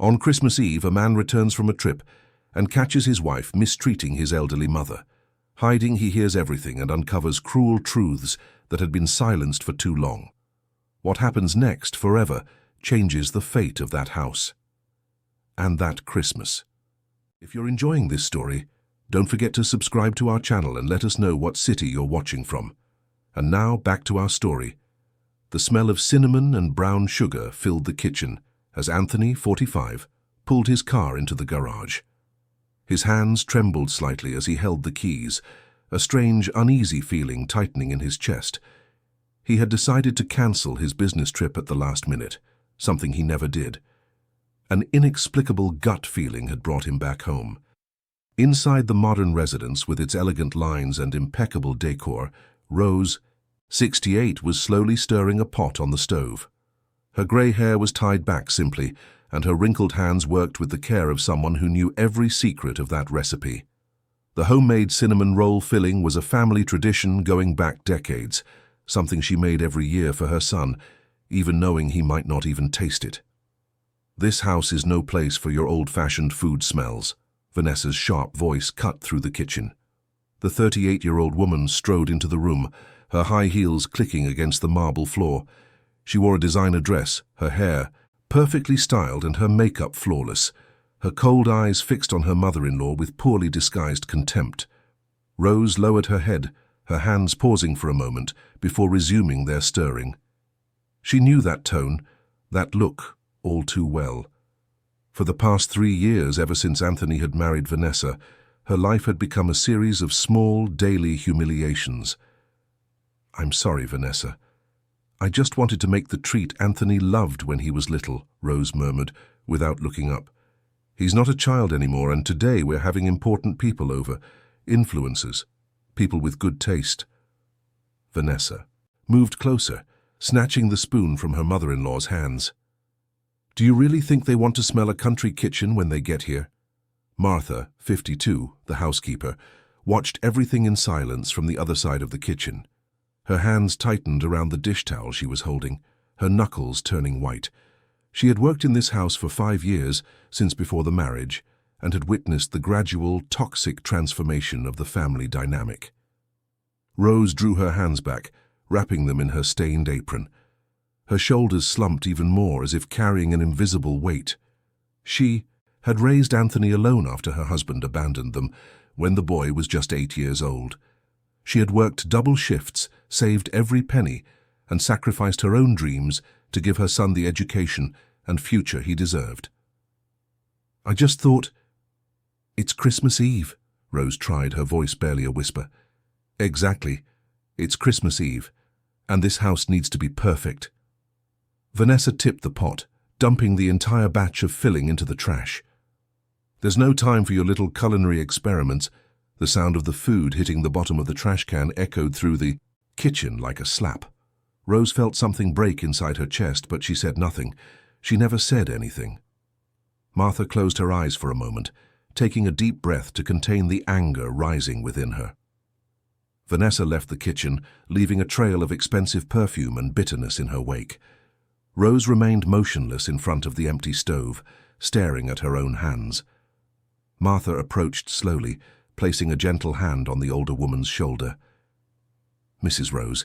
On Christmas Eve, a man returns from a trip and catches his wife mistreating his elderly mother. Hiding, he hears everything and uncovers cruel truths that had been silenced for too long. What happens next, forever, changes the fate of that house. And that Christmas. If you're enjoying this story, don't forget to subscribe to our channel and let us know what city you're watching from. And now, back to our story. The smell of cinnamon and brown sugar filled the kitchen as Anthony, 45, pulled his car into the garage. His hands trembled slightly as he held the keys, a strange, uneasy feeling tightening in his chest. He had decided to cancel his business trip at the last minute, something he never did. An inexplicable gut feeling had brought him back home. Inside the modern residence with its elegant lines and impeccable decor, Rose, 68, was slowly stirring a pot on the stove. Her grey hair was tied back simply, and her wrinkled hands worked with the care of someone who knew every secret of that recipe. The homemade cinnamon roll filling was a family tradition going back decades, something she made every year for her son, even knowing he might not even taste it. "This house is no place for your old-fashioned food smells," Vanessa's sharp voice cut through the kitchen. The 38-year-old woman strode into the room, her high heels clicking against the marble floor. She wore a designer dress, her hair perfectly styled and her makeup flawless, her cold eyes fixed on her mother-in-law with poorly disguised contempt. Rose lowered her head, her hands pausing for a moment before resuming their stirring. She knew that tone, that look, all too well. For the past 3 years, ever since Anthony had married Vanessa, her life had become a series of small, daily humiliations. "I'm sorry, Vanessa. I just wanted to make the treat Anthony loved when he was little," Rose murmured, without looking up. "He's not a child anymore, and today we're having important people over, influencers, people with good taste." Vanessa moved closer, snatching the spoon from her mother-in-law's hands. "Do you really think they want to smell a country kitchen when they get here?" Martha, 52, the housekeeper, watched everything in silence from the other side of the kitchen. Her hands tightened around the dish towel she was holding, her knuckles turning white. She had worked in this house for 5 years, since before the marriage, and had witnessed the gradual, toxic transformation of the family dynamic. Rose drew her hands back, wrapping them in her stained apron. Her shoulders slumped even more, as if carrying an invisible weight. She had raised Anthony alone after her husband abandoned them, when the boy was just 8 years old. She had worked double shifts, saved every penny, and sacrificed her own dreams to give her son the education and future he deserved. "I just thought—" "It's Christmas Eve," Rose tried, her voice barely a whisper. "Exactly. It's Christmas Eve, and this house needs to be perfect." Vanessa tipped the pot, dumping the entire batch of filling into the trash. "There's no time for your little culinary experiments." The sound of the food hitting the bottom of the trash can echoed through the kitchen like a slap. Rose felt something break inside her chest, but she said nothing. She never said anything. Martha closed her eyes for a moment, taking a deep breath to contain the anger rising within her. Vanessa left the kitchen, leaving a trail of expensive perfume and bitterness in her wake. Rose remained motionless in front of the empty stove, staring at her own hands. Martha approached slowly, placing a gentle hand on the older woman's shoulder. "Mrs. Rose,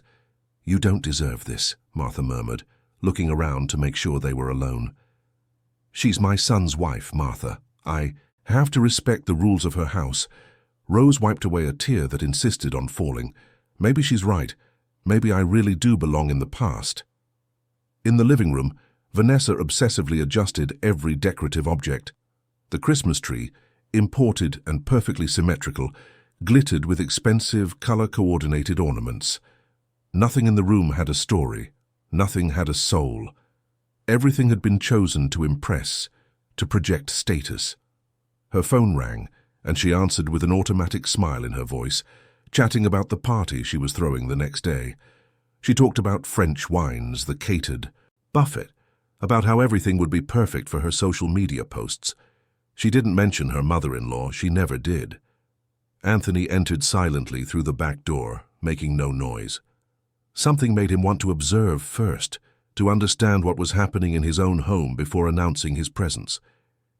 you don't deserve this," Martha murmured, looking around to make sure they were alone. "She's my son's wife, Martha. I have to respect the rules of her house." Rose wiped away a tear that insisted on falling. "Maybe she's right. Maybe I really do belong in the past." In the living room, Vanessa obsessively adjusted every decorative object. The Christmas tree, imported and perfectly symmetrical, glittered with expensive, color-coordinated ornaments. Nothing in the room had a story. Nothing had a soul. Everything had been chosen to impress, to project status. Her phone rang, and she answered with an automatic smile in her voice, chatting about the party she was throwing the next day. She talked about French wines, the catered buffet, about how everything would be perfect for her social media posts. She didn't mention her mother-in-law, she never did. Anthony entered silently through the back door, making no noise. Something made him want to observe first, to understand what was happening in his own home before announcing his presence.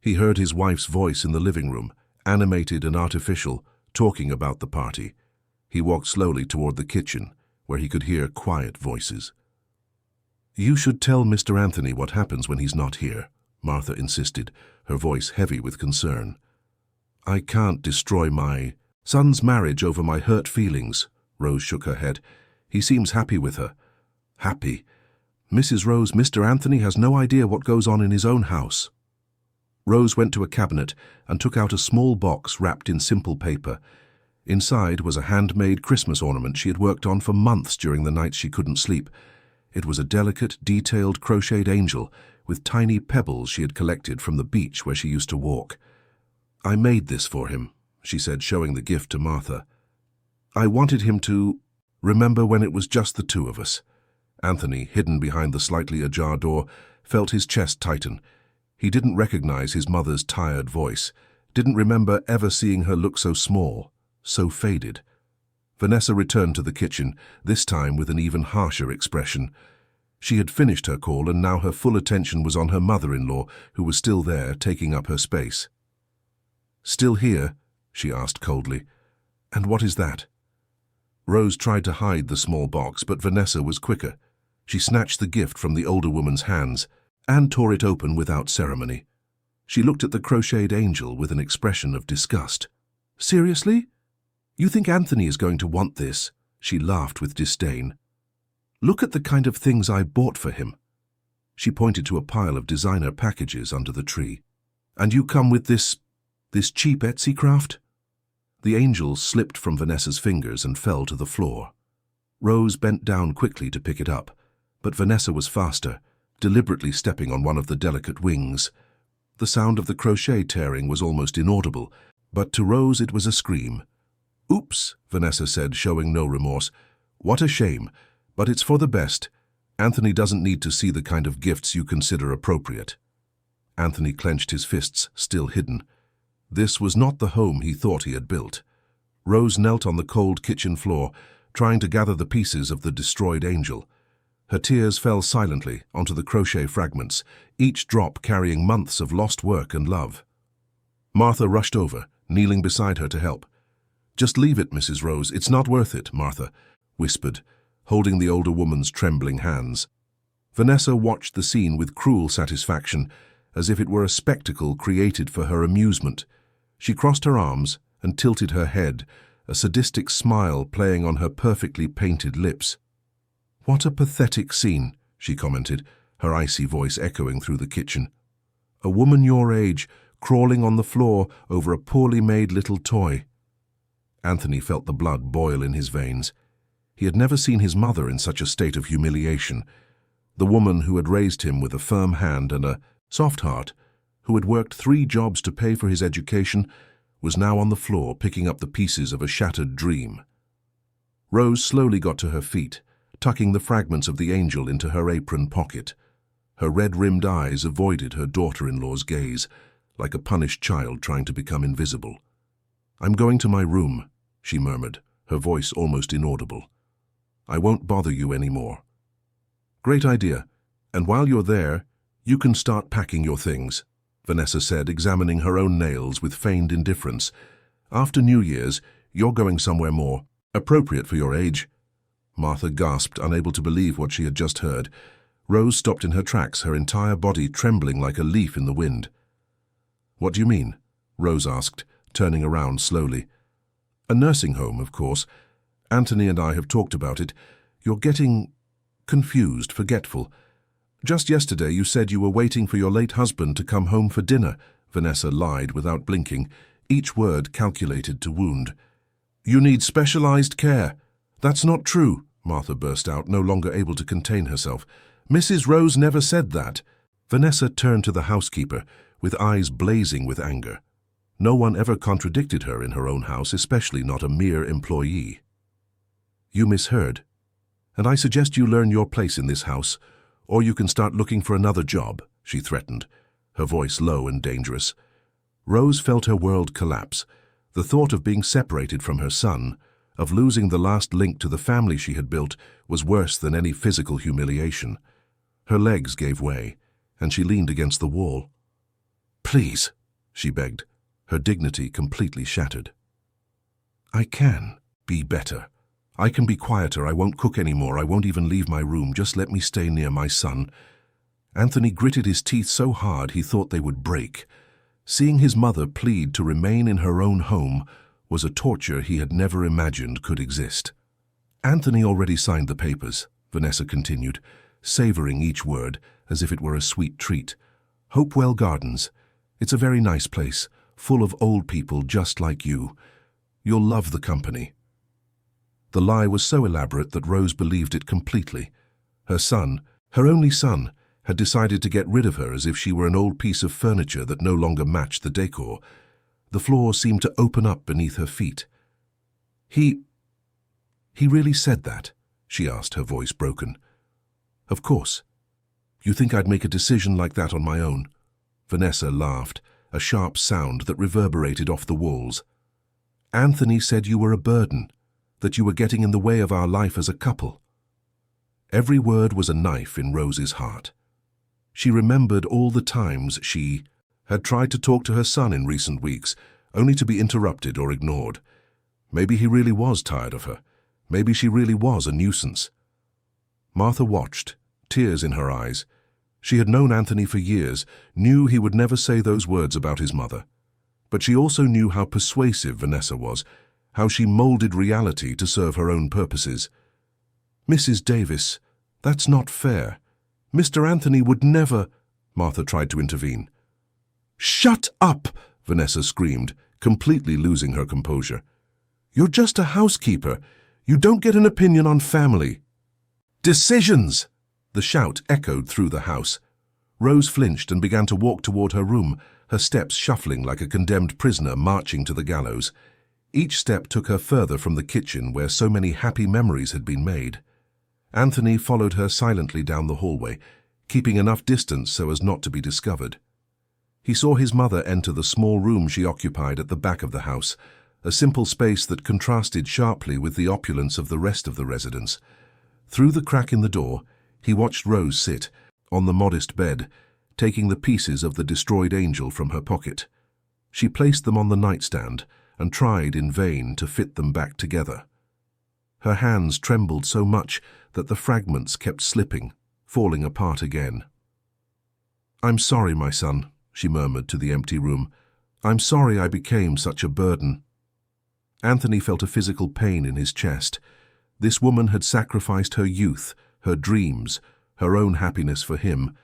He heard his wife's voice in the living room, animated and artificial, talking about the party. He walked slowly toward the kitchen, where he could hear quiet voices. "You should tell Mr. Anthony what happens when he's not here," Martha insisted, her voice heavy with concern. "I can't destroy my son's marriage over my hurt feelings." Rose shook her head. "He seems happy with her." "Happy? Mrs. Rose, Mr. Anthony has no idea what goes on in his own house." Rose went to a cabinet and took out a small box wrapped in simple paper. Inside was a handmade Christmas ornament she had worked on for months during the nights she couldn't sleep. It was a delicate, detailed crocheted angel with tiny pebbles she had collected from the beach where she used to walk. "I made this for him," she said, showing the gift to Martha. "I wanted him to remember when it was just the two of us." Anthony, hidden behind the slightly ajar door, felt his chest tighten. He didn't recognize his mother's tired voice, didn't remember ever seeing her look so small, so faded. Vanessa returned to the kitchen, this time with an even harsher expression. She had finished her call, and now her full attention was on her mother-in-law, who was still there, taking up her space. "Still here?" she asked coldly. "And what is that?" Rose tried to hide the small box, but Vanessa was quicker. She snatched the gift from the older woman's hands and tore it open without ceremony. She looked at the crocheted angel with an expression of disgust. "Seriously? You think Anthony is going to want this?" She laughed with disdain. "Look at the kind of things I bought for him." She pointed to a pile of designer packages under the tree. "And you come with this cheap Etsy craft?" The angel slipped from Vanessa's fingers and fell to the floor. Rose bent down quickly to pick it up, but Vanessa was faster, deliberately stepping on one of the delicate wings. The sound of the crochet tearing was almost inaudible, but to Rose it was a scream. "Oops," Vanessa said, showing no remorse. "What a shame, but it's for the best. Anthony doesn't need to see the kind of gifts you consider appropriate." Anthony clenched his fists, still hidden. This was not the home he thought he had built. Rose knelt on the cold kitchen floor, trying to gather the pieces of the destroyed angel. Her tears fell silently onto the crochet fragments, each drop carrying months of lost work and love. Martha rushed over, kneeling beside her to help. "Just leave it, Mrs. Rose. It's not worth it," Martha whispered, holding the older woman's trembling hands. Vanessa watched the scene with cruel satisfaction, as if it were a spectacle created for her amusement. She crossed her arms and tilted her head, a sadistic smile playing on her perfectly painted lips. "What a pathetic scene," she commented, her icy voice echoing through the kitchen. "A woman your age, crawling on the floor over a poorly made little toy." Anthony felt the blood boil in his veins. He had never seen his mother in such a state of humiliation. The woman who had raised him with a firm hand and a soft heart, who had worked 3 jobs to pay for his education, was now on the floor picking up the pieces of a shattered dream. Rose slowly got to her feet, tucking the fragments of the angel into her apron pocket. Her red-rimmed eyes avoided her daughter-in-law's gaze, like a punished child trying to become invisible. "I'm going to my room," she murmured, her voice almost inaudible. "I won't bother you anymore." "Great idea. And while you're there, you can start packing your things," Vanessa said, examining her own nails with feigned indifference. "After New Year's, you're going somewhere more appropriate for your age." Martha gasped, unable to believe what she had just heard. Rose stopped in her tracks, her entire body trembling like a leaf in the wind. "What do you mean?" Rose asked, turning around slowly. "A nursing home, of course. Anthony and I have talked about it. You're getting confused, forgetful. Just yesterday you said you were waiting for your late husband to come home for dinner," Vanessa lied without blinking, each word calculated to wound. "You need specialized care." "That's not true," Martha burst out, no longer able to contain herself. "Mrs. Rose never said that." Vanessa turned to the housekeeper, with eyes blazing with anger. No one ever contradicted her in her own house, especially not a mere employee. "You misheard. And I suggest you learn your place in this house, or you can start looking for another job," she threatened, her voice low and dangerous. Rose felt her world collapse. The thought of being separated from her son, of losing the last link to the family she had built, was worse than any physical humiliation. Her legs gave way, and she leaned against the wall. Please, she begged, her dignity completely shattered. I can be better. I can be quieter. I won't cook anymore. I won't even leave my room. Just let me stay near my son. Anthony gritted his teeth so hard he thought they would break. Seeing his mother plead to remain in her own home was a torture he had never imagined could exist. Anthony already signed the papers, Vanessa continued, savoring each word as if it were a sweet treat. Hopewell Gardens. It's a very nice place, full of old people just like you. You'll love the company. The lie was so elaborate that Rose believed it completely. Her son, her only son, had decided to get rid of her as if she were an old piece of furniture that no longer matched the decor. The floor seemed to open up beneath her feet. He really said that? She asked, her voice broken. Of course. You think I'd make a decision like that on my own? Vanessa laughed, a sharp sound that reverberated off the walls. Anthony said you were a burden, that you were getting in the way of our life as a couple. Every word was a knife in Rose's heart. She remembered all the times she had tried to talk to her son in recent weeks, only to be interrupted or ignored. Maybe he really was tired of her. Maybe she really was a nuisance. Martha watched, tears in her eyes. She had known Anthony for years, knew he would never say those words about his mother. But she also knew how persuasive Vanessa was, how she molded reality to serve her own purposes. Mrs. Davis, that's not fair. Mr. Anthony would never... Martha tried to intervene. Shut up, Vanessa screamed, completely losing her composure. You're just a housekeeper. You don't get an opinion on family. Decisions! The shout echoed through the house. Rose flinched and began to walk toward her room, her steps shuffling like a condemned prisoner marching to the gallows. Each step took her further from the kitchen where so many happy memories had been made. Anthony followed her silently down the hallway, keeping enough distance so as not to be discovered. He saw his mother enter the small room she occupied at the back of the house, a simple space that contrasted sharply with the opulence of the rest of the residence. Through the crack in the door, he watched Rose sit, on the modest bed, taking the pieces of the destroyed angel from her pocket. She placed them on the nightstand and tried in vain to fit them back together. Her hands trembled so much that the fragments kept slipping, falling apart again. I'm sorry, my son, she murmured to the empty room. I'm sorry I became such a burden. Anthony felt a physical pain in his chest. This woman had sacrificed her youth, her dreams, her own happiness for him,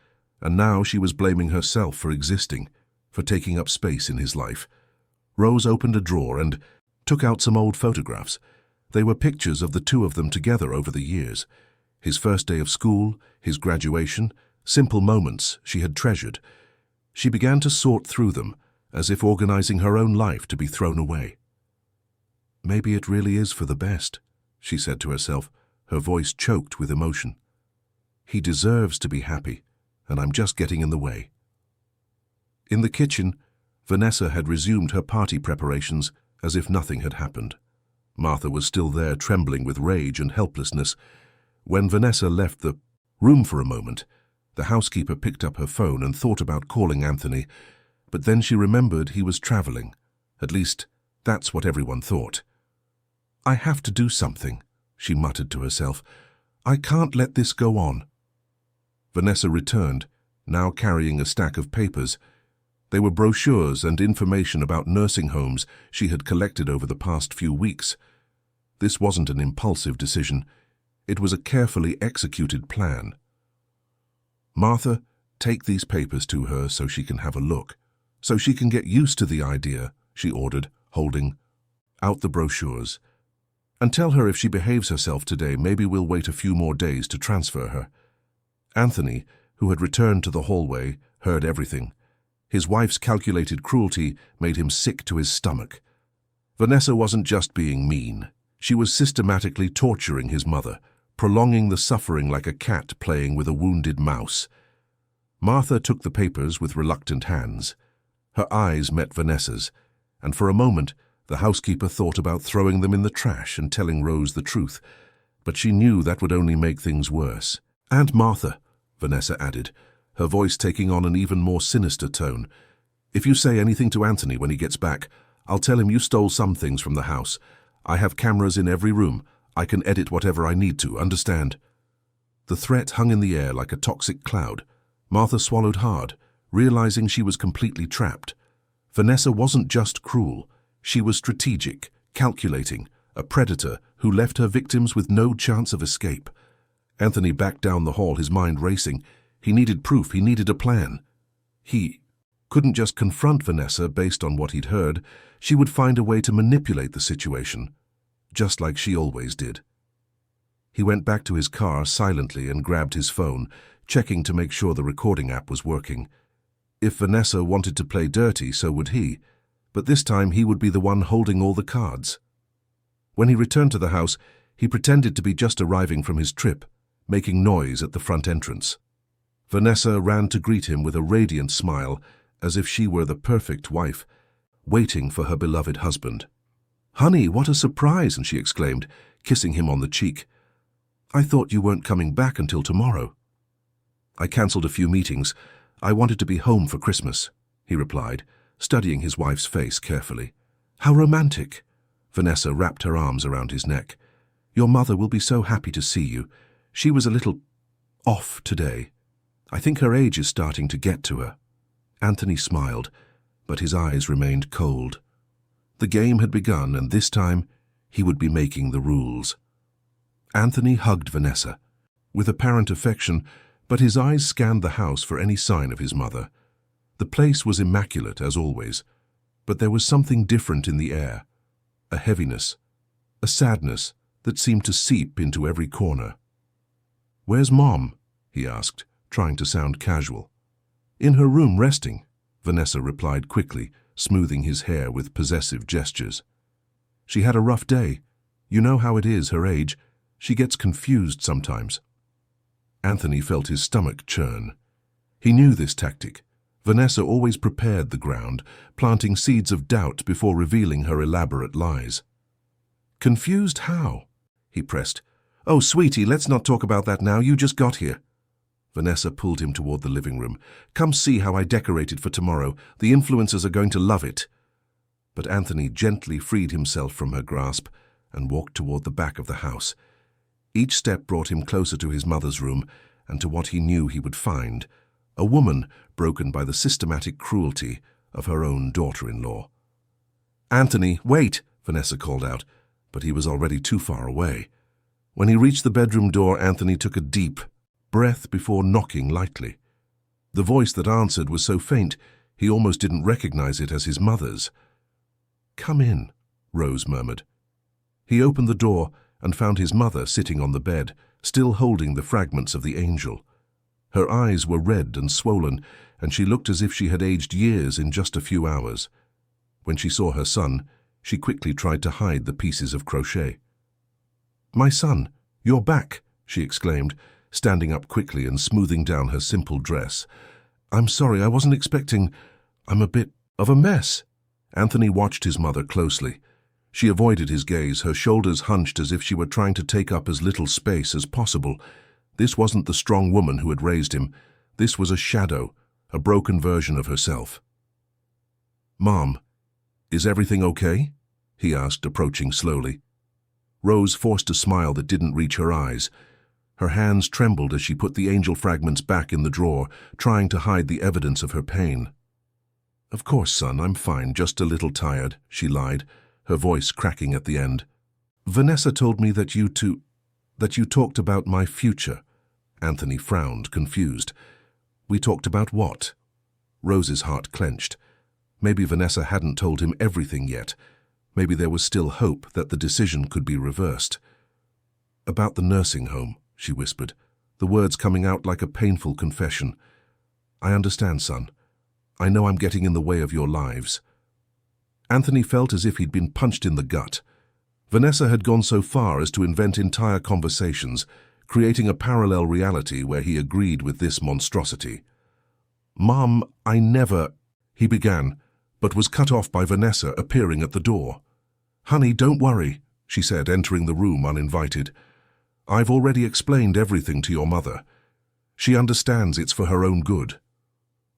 and now she was blaming herself for existing, for taking up space in his life. Rose opened a drawer and took out some old photographs. They were pictures of the two of them together over the years. His first day of school, his graduation, simple moments she had treasured. She began to sort through them, as if organizing her own life to be thrown away. Maybe it really is for the best, she said to herself, her voice choked with emotion. He deserves to be happy, and I'm just getting in the way. In the kitchen, Vanessa had resumed her party preparations as if nothing had happened. Martha was still there, trembling with rage and helplessness. When Vanessa left the room for a moment, the housekeeper picked up her phone and thought about calling Anthony, but then she remembered he was traveling. At least, that's what everyone thought. I have to do something, she muttered to herself. I can't let this go on. Vanessa returned, now carrying a stack of papers. They were brochures and information about nursing homes she had collected over the past few weeks. This wasn't an impulsive decision. It was a carefully executed plan. Martha, take these papers to her so she can have a look, so she can get used to the idea, she ordered, holding out the brochures. And tell her if she behaves herself today, maybe we'll wait a few more days to transfer her. Anthony, who had returned to the hallway, heard everything. His wife's calculated cruelty made him sick to his stomach. Vanessa wasn't just being mean. She was systematically torturing his mother, prolonging the suffering like a cat playing with a wounded mouse. Martha took the papers with reluctant hands. Her eyes met Vanessa's, and for a moment the housekeeper thought about throwing them in the trash and telling Rose the truth, but she knew that would only make things worse. And Martha, Vanessa added, her voice taking on an even more sinister tone, If you say anything to Anthony when he gets back, I'll tell him you stole some things from the house. I have cameras in every room. I can edit whatever I need to, understand?" The threat hung in the air like a toxic cloud. Martha swallowed hard, realizing she was completely trapped. Vanessa wasn't just cruel. She was strategic, calculating, a predator who left her victims with no chance of escape. Anthony backed down the hall, his mind racing. He needed proof, he needed a plan. He couldn't just confront Vanessa based on what he'd heard. She would find a way to manipulate the situation, just like she always did. He went back to his car silently and grabbed his phone, checking to make sure the recording app was working. If Vanessa wanted to play dirty, so would he, but this time he would be the one holding all the cards. When he returned to the house, he pretended to be just arriving from his trip, making noise at the front entrance. Vanessa ran to greet him with a radiant smile, as if she were the perfect wife, waiting for her beloved husband. "Honey, what a surprise!" and she exclaimed, kissing him on the cheek. "I thought you weren't coming back until tomorrow." "I cancelled a few meetings. I wanted to be home for Christmas," he replied, studying his wife's face carefully. "How romantic!" Vanessa wrapped her arms around his neck. "Your mother will be so happy to see you. She was a little off today. I think her age is starting to get to her." Anthony smiled, but his eyes remained cold. The game had begun, and this time he would be making the rules. Anthony hugged Vanessa, with apparent affection, but his eyes scanned the house for any sign of his mother. The place was immaculate, as always, but there was something different in the air, a heaviness, a sadness that seemed to seep into every corner. "Where's Mom?" he asked, trying to sound casual. "In her room, resting," Vanessa replied quickly, smoothing his hair with possessive gestures. "She had a rough day. You know how it is, her age. She gets confused sometimes." Anthony felt his stomach churn. He knew this tactic. Vanessa always prepared the ground, planting seeds of doubt before revealing her elaborate lies. "Confused how?" he pressed. "Oh, sweetie, let's not talk about that now. You just got here." Vanessa pulled him toward the living room. "Come see how I decorated for tomorrow. The influencers are going to love it." But Anthony gently freed himself from her grasp and walked toward the back of the house. Each step brought him closer to his mother's room and to what he knew he would find, a woman broken by the systematic cruelty of her own daughter-in-law. "Anthony, wait!" Vanessa called out, but he was already too far away. When he reached the bedroom door, Anthony took a deep breath before knocking lightly. The voice that answered was so faint he almost didn't recognize it as his mother's. "Come in," Rose murmured. He opened the door and found his mother sitting on the bed, still holding the fragments of the angel. Her eyes were red and swollen, and she looked as if she had aged years in just a few hours. When she saw her son, she quickly tried to hide the pieces of crochet. "My son, you're back," she exclaimed, standing up quickly and smoothing down her simple dress. "I'm sorry, I wasn't expecting. I'm a bit of a mess." Anthony watched his mother closely. She avoided his gaze, her shoulders hunched as if she were trying to take up as little space as possible. This wasn't the strong woman who had raised him. This was a shadow, a broken version of herself. "Mom, is everything okay?" he asked, approaching slowly. Rose forced a smile that didn't reach her eyes. Her hands trembled as she put the angel fragments back in the drawer, trying to hide the evidence of her pain. "Of course, son, I'm fine, just a little tired," she lied, her voice cracking at the end. "Vanessa told me that you talked about my future." Anthony frowned, confused. "We talked about what?" Rose's heart clenched. Maybe Vanessa hadn't told him everything yet. Maybe there was still hope that the decision could be reversed. "About the nursing home," she whispered, the words coming out like a painful confession. "I understand, son. I know I'm getting in the way of your lives." Anthony felt as if he'd been punched in the gut. Vanessa had gone so far as to invent entire conversations, creating a parallel reality where he agreed with this monstrosity. "Mom, I never—" he began, but was cut off by Vanessa appearing at the door. "Honey, don't worry," she said, entering the room uninvited. "I've already explained everything to your mother. She understands it's for her own good."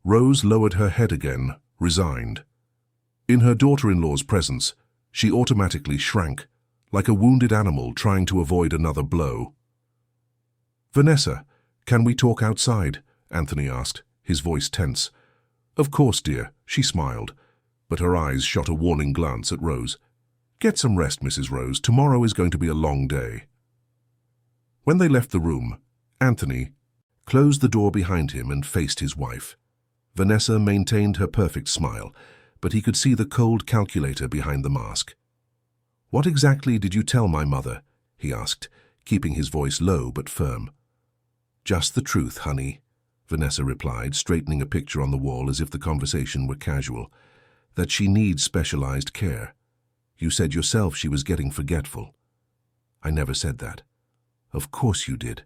Rose lowered her head again, resigned. In her daughter-in-law's presence, she automatically shrank, like a wounded animal trying to avoid another blow. "Vanessa, can we talk outside?" Anthony asked, his voice tense. "Of course, dear," she smiled, but her eyes shot a warning glance at Rose. "Get some rest, Mrs. Rose. Tomorrow is going to be a long day." When they left the room, Anthony closed the door behind him and faced his wife. Vanessa maintained her perfect smile, but he could see the cold calculator behind the mask. "What exactly did you tell my mother?" he asked, keeping his voice low but firm. "Just the truth, honey," Vanessa replied, straightening a picture on the wall as if the conversation were casual. "That she needs specialized care. You said yourself she was getting forgetful." "I never said that." "Of course you did.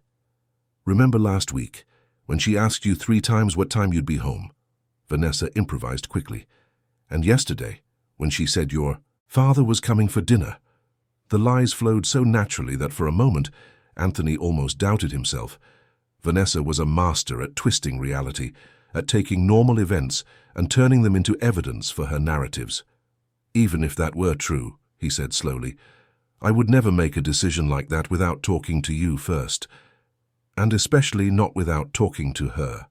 Remember last week, when she asked you 3 times what time you'd be home?" Vanessa improvised quickly. "And yesterday, when she said your father was coming for dinner." The lies flowed so naturally that for a moment, Anthony almost doubted himself. Vanessa was a master at twisting reality, at taking normal events and turning them into evidence for her narratives. "Even if that were true," he said slowly, "I would never make a decision like that without talking to you first, and especially not without talking to her."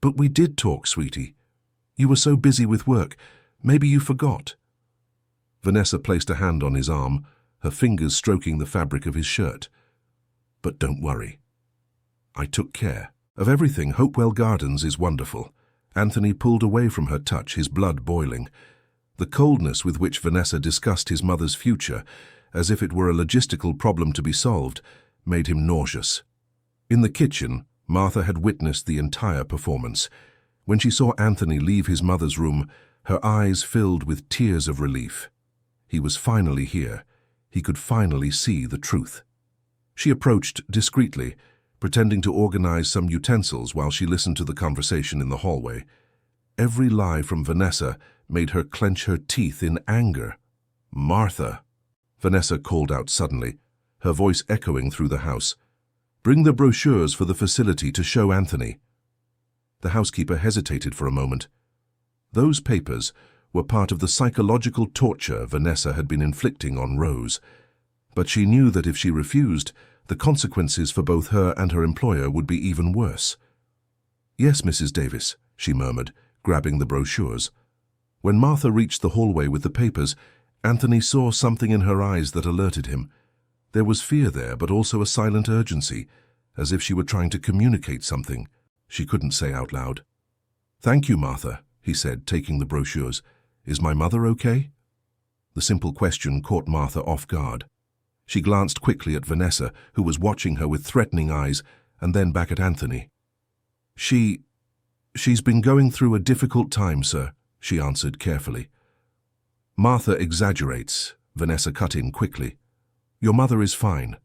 "But we did talk, sweetie. You were so busy with work. Maybe you forgot." Vanessa placed a hand on his arm, her fingers stroking the fabric of his shirt. "But don't worry. I took care of everything. Hopewell Gardens is wonderful." Anthony pulled away from her touch, his blood boiling. The coldness with which Vanessa discussed his mother's future, as if it were a logistical problem to be solved, made him nauseous. In the kitchen, Martha had witnessed the entire performance. When she saw Anthony leave his mother's room, her eyes filled with tears of relief. He was finally here. He could finally see the truth. She approached discreetly, pretending to organize some utensils while she listened to the conversation in the hallway. Every lie from Vanessa made her clench her teeth in anger. "Martha," Vanessa called out suddenly, her voice echoing through the house. "Bring the brochures for the facility to show Anthony." The housekeeper hesitated for a moment. Those papers were part of the psychological torture Vanessa had been inflicting on Rose. But she knew that if she refused, the consequences for both her and her employer would be even worse. "Yes, Mrs. Davis," she murmured, grabbing the brochures. When Martha reached the hallway with the papers, Anthony saw something in her eyes that alerted him. There was fear there, but also a silent urgency, as if she were trying to communicate something she couldn't say out loud. "Thank you, Martha," he said, taking the brochures. "Is my mother okay?" The simple question caught Martha off guard. She glanced quickly at Vanessa, who was watching her with threatening eyes, and then back at Anthony. She's been going through a difficult time, sir," she answered carefully. "Martha exaggerates," Vanessa cut in quickly. "Your mother is fine,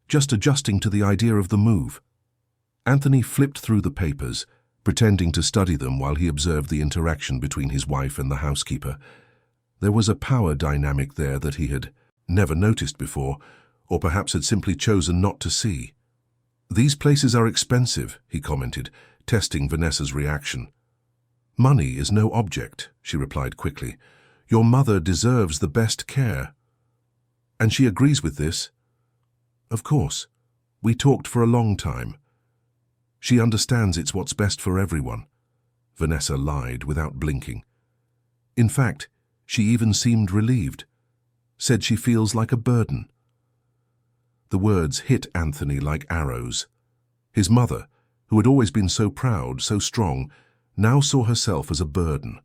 just adjusting to the idea of the move." Anthony flipped through the papers, pretending to study them while he observed the interaction between his wife and the housekeeper. There was a power dynamic there that he had never noticed before, or perhaps had simply chosen not to see. "These places are expensive," he commented, testing Vanessa's reaction. "Money is no object," she replied quickly. "Your mother deserves the best care." "And she agrees with this?" "Of course. We talked for a long time. She understands it's what's best for everyone." Vanessa lied without blinking. "In fact, she even seemed relieved. Said she feels like a burden." The words hit Anthony like arrows. His mother, who had always been so proud, so strong, now saw herself as a burden,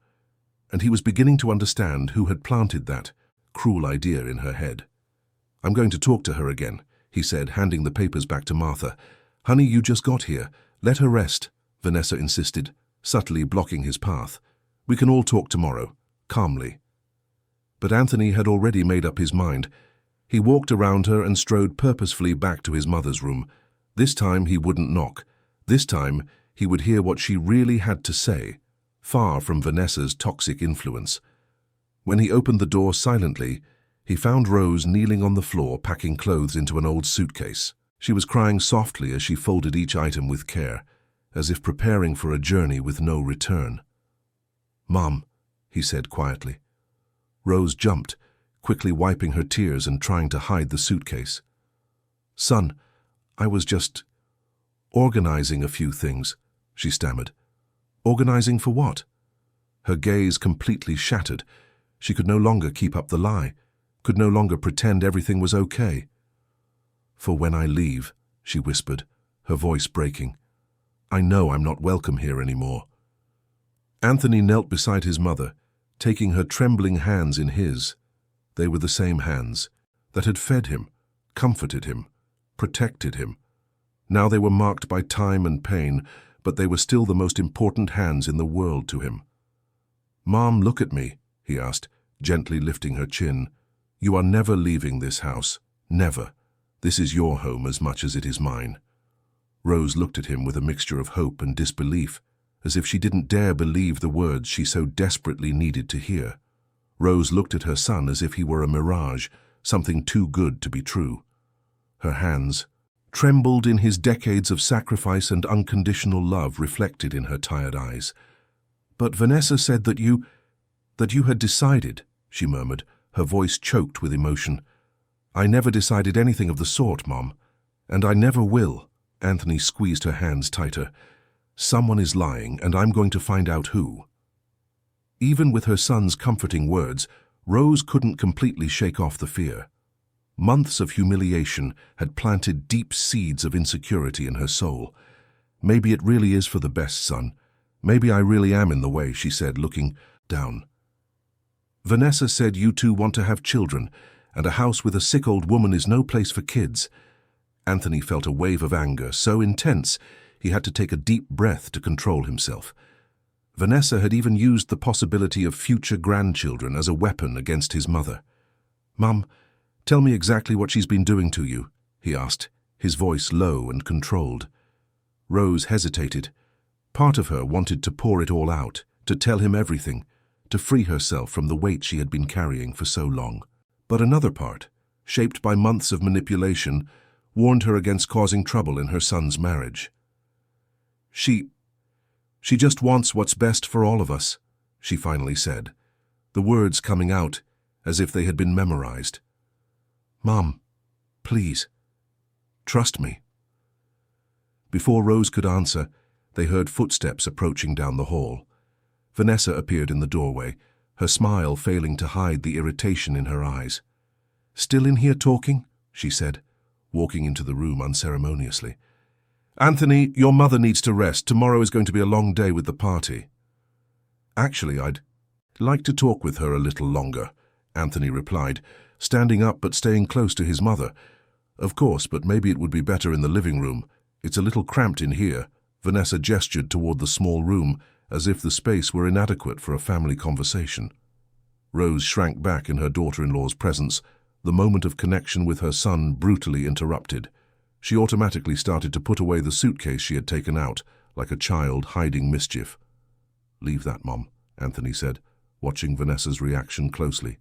and he was beginning to understand who had planted that cruel idea in her head. "I'm going to talk to her again," he said, handing the papers back to Martha. "Honey, you just got here. Let her rest," Vanessa insisted, subtly blocking his path. "We can all talk tomorrow, calmly." But Anthony had already made up his mind. He walked around her and strode purposefully back to his mother's room. This time he wouldn't knock. This time he would hear what she really had to say, far from Vanessa's toxic influence. When he opened the door silently, he found Rose kneeling on the floor packing clothes into an old suitcase. She was crying softly as she folded each item with care, as if preparing for a journey with no return. "Mom," he said quietly. Rose jumped, quickly wiping her tears and trying to hide the suitcase. "Son, I was just organizing a few things," she stammered. "Organizing for what?" Her gaze completely shattered. She could no longer keep up the lie, could no longer pretend everything was okay. "For when I leave," she whispered, her voice breaking. "I know I'm not welcome here anymore." Anthony knelt beside his mother, taking her trembling hands in his. They were the same hands that had fed him, comforted him, protected him. Now they were marked by time and pain, but they were still the most important hands in the world to him. "Mom, look at me," he asked, gently lifting her chin. "You are never leaving this house. Never. This is your home as much as it is mine." Rose looked at him with a mixture of hope and disbelief, as if she didn't dare believe the words she so desperately needed to hear. Rose looked at her son as if he were a mirage, something too good to be true. Her hands trembled in his decades of sacrifice and unconditional love reflected in her tired eyes. "But Vanessa said that you had decided," she murmured, her voice choked with emotion. "I never decided anything of the sort, Mom. And I never will." Anthony squeezed her hands tighter. "Someone is lying, and I'm going to find out who." Even with her son's comforting words, Rose couldn't completely shake off the fear. Months of humiliation had planted deep seeds of insecurity in her soul. "Maybe it really is for the best, son. Maybe I really am in the way," she said, looking down. "Vanessa said you two want to have children, and a house with a sick old woman is no place for kids." Anthony felt a wave of anger, so intense he had to take a deep breath to control himself. Vanessa had even used the possibility of future grandchildren as a weapon against his mother. "Mum, tell me exactly what she's been doing to you," he asked, his voice low and controlled. Rose hesitated. Part of her wanted to pour it all out, to tell him everything, to free herself from the weight she had been carrying for so long. But another part, shaped by months of manipulation, warned her against causing trouble in her son's marriage. She just wants what's best for all of us," she finally said, the words coming out as if they had been memorized. "Mom, please, trust me." Before Rose could answer, they heard footsteps approaching down the hall. Vanessa appeared in the doorway, her smile failing to hide the irritation in her eyes. "Still in here talking?" she said, walking into the room unceremoniously. "Anthony, your mother needs to rest. Tomorrow is going to be a long day with the party." "Actually, I'd like to talk with her a little longer," Anthony replied, standing up but staying close to his mother. "Of course, but maybe it would be better in the living room. It's a little cramped in here." Vanessa gestured toward the small room, as if the space were inadequate for a family conversation. Rose shrank back in her daughter-in-law's presence, the moment of connection with her son brutally interrupted. She automatically started to put away the suitcase she had taken out, like a child hiding mischief. "Leave that, Mom," Anthony said, watching Vanessa's reaction closely.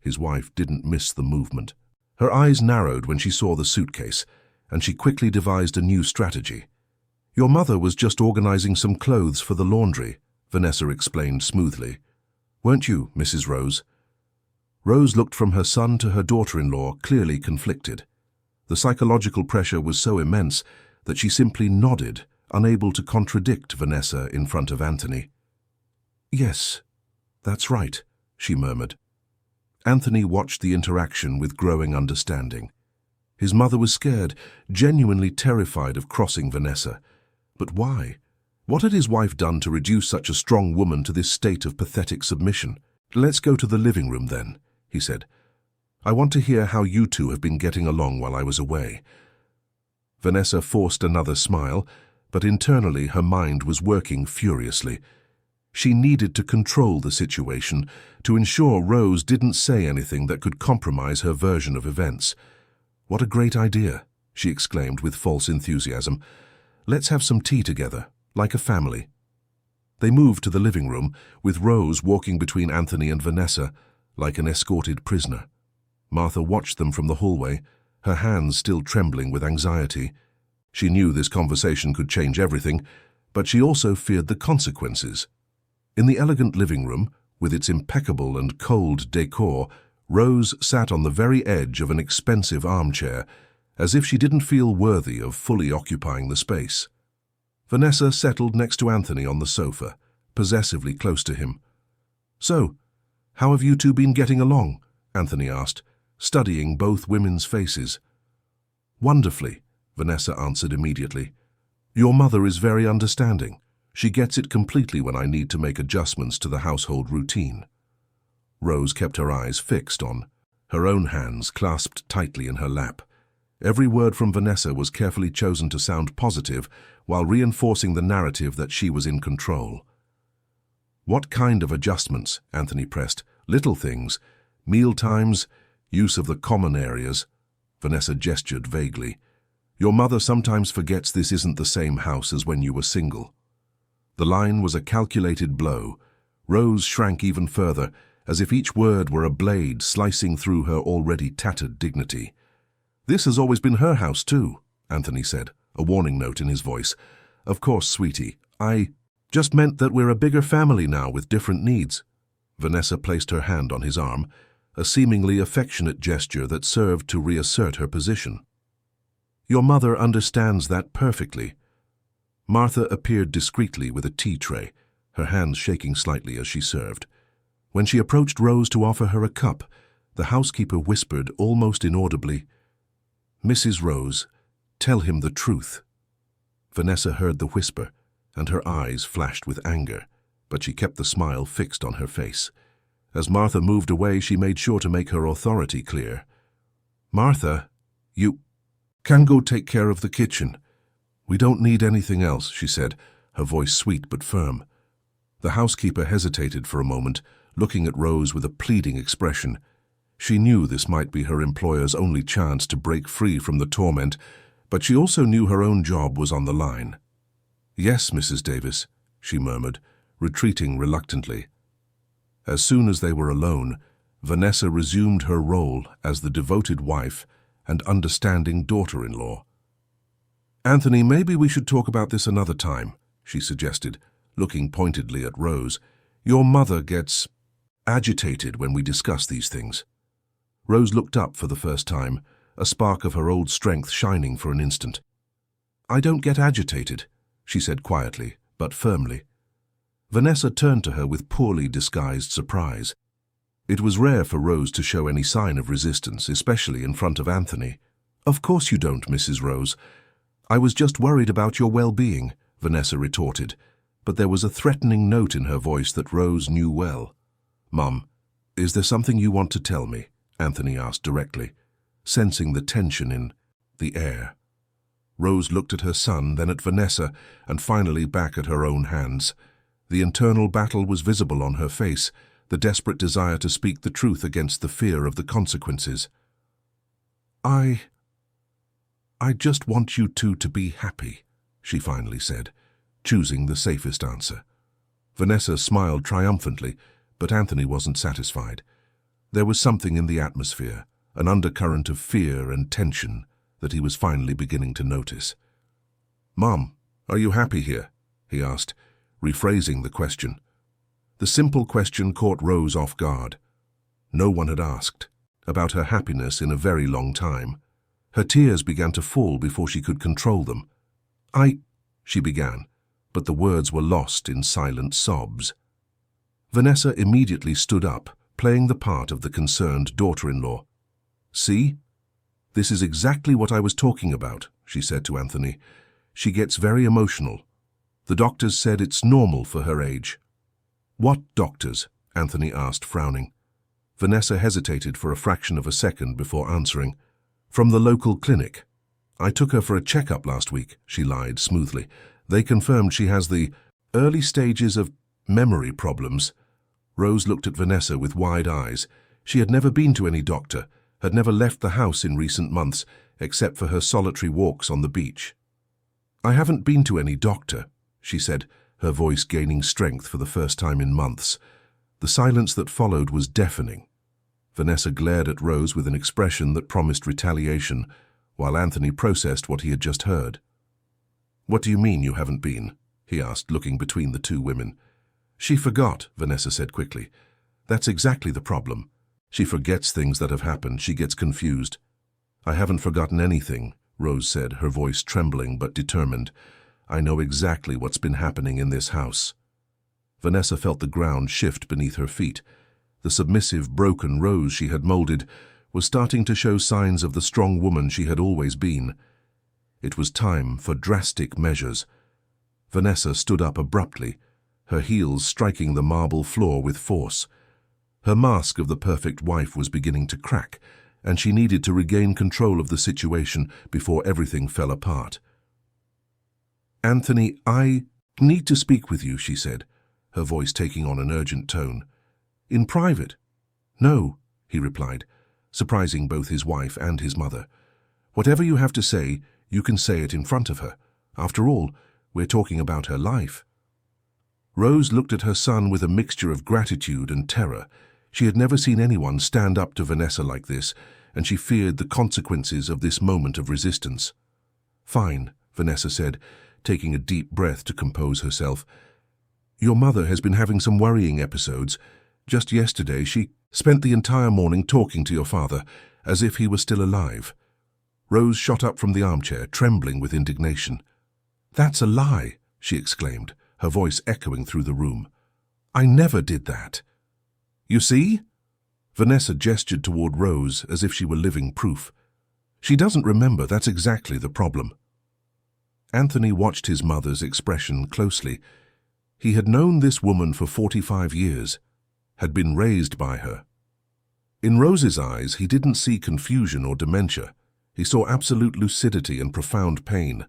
His wife didn't miss the movement. Her eyes narrowed when she saw the suitcase, and she quickly devised a new strategy. "Your mother was just organizing some clothes for the laundry," Vanessa explained smoothly. "Weren't you, Mrs. Rose?" Rose looked from her son to her daughter-in-law, clearly conflicted. The psychological pressure was so immense that she simply nodded, unable to contradict Vanessa in front of Anthony. "Yes, that's right," she murmured. Anthony watched the interaction with growing understanding. His mother was scared, genuinely terrified of crossing Vanessa. But why? What had his wife done to reduce such a strong woman to this state of pathetic submission? "Let's go to the living room then," he said. "I want to hear how you two have been getting along while I was away." Vanessa forced another smile, but internally her mind was working furiously. She needed to control the situation, to ensure Rose didn't say anything that could compromise her version of events. "What a great idea," she exclaimed with false enthusiasm. "Let's have some tea together, like a family." They moved to the living room, with Rose walking between Anthony and Vanessa, like an escorted prisoner. Martha watched them from the hallway, her hands still trembling with anxiety. She knew this conversation could change everything, but she also feared the consequences. In the elegant living room, with its impeccable and cold decor, Rose sat on the very edge of an expensive armchair, as if she didn't feel worthy of fully occupying the space. Vanessa settled next to Anthony on the sofa, possessively close to him. "So, how have you two been getting along?" Anthony asked, studying both women's faces. "Wonderfully," Vanessa answered immediately. "Your mother is very understanding. She gets it completely when I need to make adjustments to the household routine." Rose kept her eyes fixed on her own hands clasped tightly in her lap. Every word from Vanessa was carefully chosen to sound positive while reinforcing the narrative that she was in control. "What kind of adjustments?" Anthony pressed. "Little things. Meal times, use of the common areas." Vanessa gestured vaguely. "Your mother sometimes forgets this isn't the same house as when you were single." The line was a calculated blow. Rose shrank even further, as if each word were a blade slicing through her already tattered dignity. "This has always been her house too," Anthony said, a warning note in his voice. "Of course, sweetie. I just meant that we're a bigger family now with different needs." Vanessa placed her hand on his arm, a seemingly affectionate gesture that served to reassert her position. "Your mother understands that perfectly." Martha appeared discreetly with a tea tray, her hands shaking slightly as she served. When she approached Rose to offer her a cup, the housekeeper whispered almost inaudibly, "Mrs. Rose, tell him the truth." Vanessa heard the whisper, and her eyes flashed with anger, but she kept the smile fixed on her face. As Martha moved away, she made sure to make her authority clear. "Martha, you can go take care of the kitchen. We don't need anything else," she said, her voice sweet but firm. The housekeeper hesitated for a moment, looking at Rose with a pleading expression. She knew this might be her employer's only chance to break free from the torment, but she also knew her own job was on the line. "Yes, Mrs. Davis," she murmured, retreating reluctantly. As soon as they were alone, Vanessa resumed her role as the devoted wife and understanding daughter-in-law. "Anthony, maybe we should talk about this another time," she suggested, looking pointedly at Rose. "Your mother gets agitated when we discuss these things." Rose looked up for the first time, a spark of her old strength shining for an instant. "I don't get agitated," she said quietly, but firmly. Vanessa turned to her with poorly disguised surprise. It was rare for Rose to show any sign of resistance, especially in front of Anthony. "Of course you don't, Mrs. Rose. I was just worried about your well-being," Vanessa retorted, but there was a threatening note in her voice that Rose knew well. "Mum, is there something you want to tell me?" Anthony asked directly, sensing the tension in the air. Rose looked at her son, then at Vanessa, and finally back at her own hands. The internal battle was visible on her face, the desperate desire to speak the truth against the fear of the consequences. I just want you two to be happy," she finally said, choosing the safest answer. Vanessa smiled triumphantly, but Anthony wasn't satisfied. There was something in the atmosphere, an undercurrent of fear and tension, that he was finally beginning to notice. "Mom, are you happy here?" he asked, rephrasing the question. The simple question caught Rose off guard. No one had asked about her happiness in a very long time. Her tears began to fall before she could control them. She began, but the words were lost in silent sobs. Vanessa immediately stood up, playing the part of the concerned daughter-in-law. "See? This is exactly what I was talking about," she said to Anthony. "She gets very emotional. The doctors said it's normal for her age." "What doctors?" Anthony asked, frowning. Vanessa hesitated for a fraction of a second before answering. "From the local clinic. I took her for a checkup last week," she lied smoothly. "They confirmed she has the early stages of memory problems." Rose looked at Vanessa with wide eyes. She had never been to any doctor, had never left the house in recent months, except for her solitary walks on the beach. "I haven't been to any doctor," she said, her voice gaining strength for the first time in months. The silence that followed was deafening. Vanessa glared at Rose with an expression that promised retaliation, while Anthony processed what he had just heard. "What do you mean you haven't been?" he asked, looking between the two women. She forgot, Vanessa said quickly. That's exactly the problem. She forgets things that have happened. She gets confused. I haven't forgotten anything, Rose said, her voice trembling but determined. I know exactly what's been happening in this house. Vanessa felt the ground shift beneath her feet. The submissive, broken Rose she had molded was starting to show signs of the strong woman she had always been. It was time for drastic measures. Vanessa stood up abruptly, her heels striking the marble floor with force. Her mask of the perfect wife was beginning to crack, and she needed to regain control of the situation before everything fell apart. Anthony, I need to speak with you, she said, her voice taking on an urgent tone. In private? No, he replied, surprising both his wife and his mother. Whatever you have to say, you can say it in front of her. After all, we're talking about her life. Rose looked at her son with a mixture of gratitude and terror. She had never seen anyone stand up to Vanessa like this, and she feared the consequences of this moment of resistance. Fine, Vanessa said, taking a deep breath to compose herself. Your mother has been having some worrying episodes. Just yesterday, she spent the entire morning talking to your father, as if he were still alive. Rose shot up from the armchair, trembling with indignation. That's a lie, she exclaimed, her voice echoing through the room. I never did that. You see? Vanessa gestured toward Rose as if she were living proof. She doesn't remember, that's exactly the problem. Anthony watched his mother's expression closely. He had known this woman for 45 years, had been raised by her. In Rose's eyes, he didn't see confusion or dementia. He saw absolute lucidity and profound pain.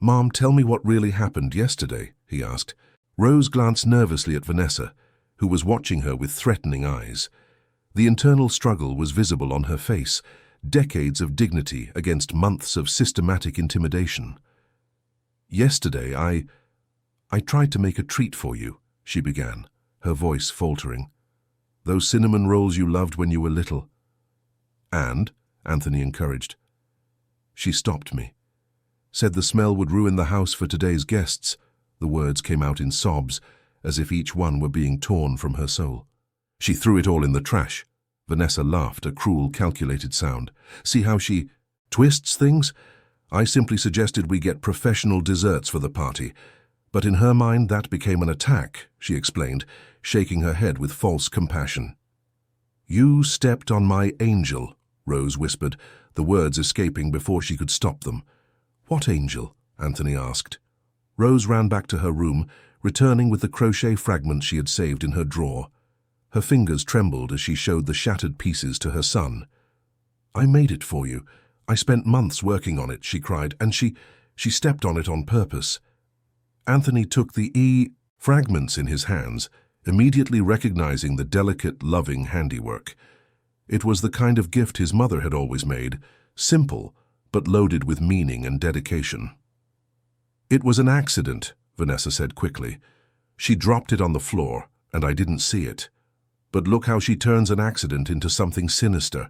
Mom, tell me what really happened yesterday, he asked. Rose glanced nervously at Vanessa, who was watching her with threatening eyes. The internal struggle was visible on her face, decades of dignity against months of systematic intimidation. Yesterday, I tried to make a treat for you, she began, her voice faltering. Those cinnamon rolls you loved when you were little. And, Anthony encouraged. She stopped me. Said the smell would ruin the house for today's guests. The words came out in sobs, as if each one were being torn from her soul. She threw it all in the trash. Vanessa laughed, a cruel, calculated sound. See how she twists things? I simply suggested we get professional desserts for the party. But in her mind that became an attack, she explained, shaking her head with false compassion. You stepped on my angel, Rose whispered, the words escaping before she could stop them. What angel? Anthony asked. Rose ran back to her room, returning with the crochet fragments she had saved in her drawer. Her fingers trembled as she showed the shattered pieces to her son. I made it for you. I spent months working on it, she cried, and she stepped on it on purpose. Anthony took the fragments in his hands, immediately recognizing the delicate, loving handiwork. It was the kind of gift his mother had always made, simple, but loaded with meaning and dedication. It was an accident, Vanessa said quickly. She dropped it on the floor, and I didn't see it. But look how she turns an accident into something sinister.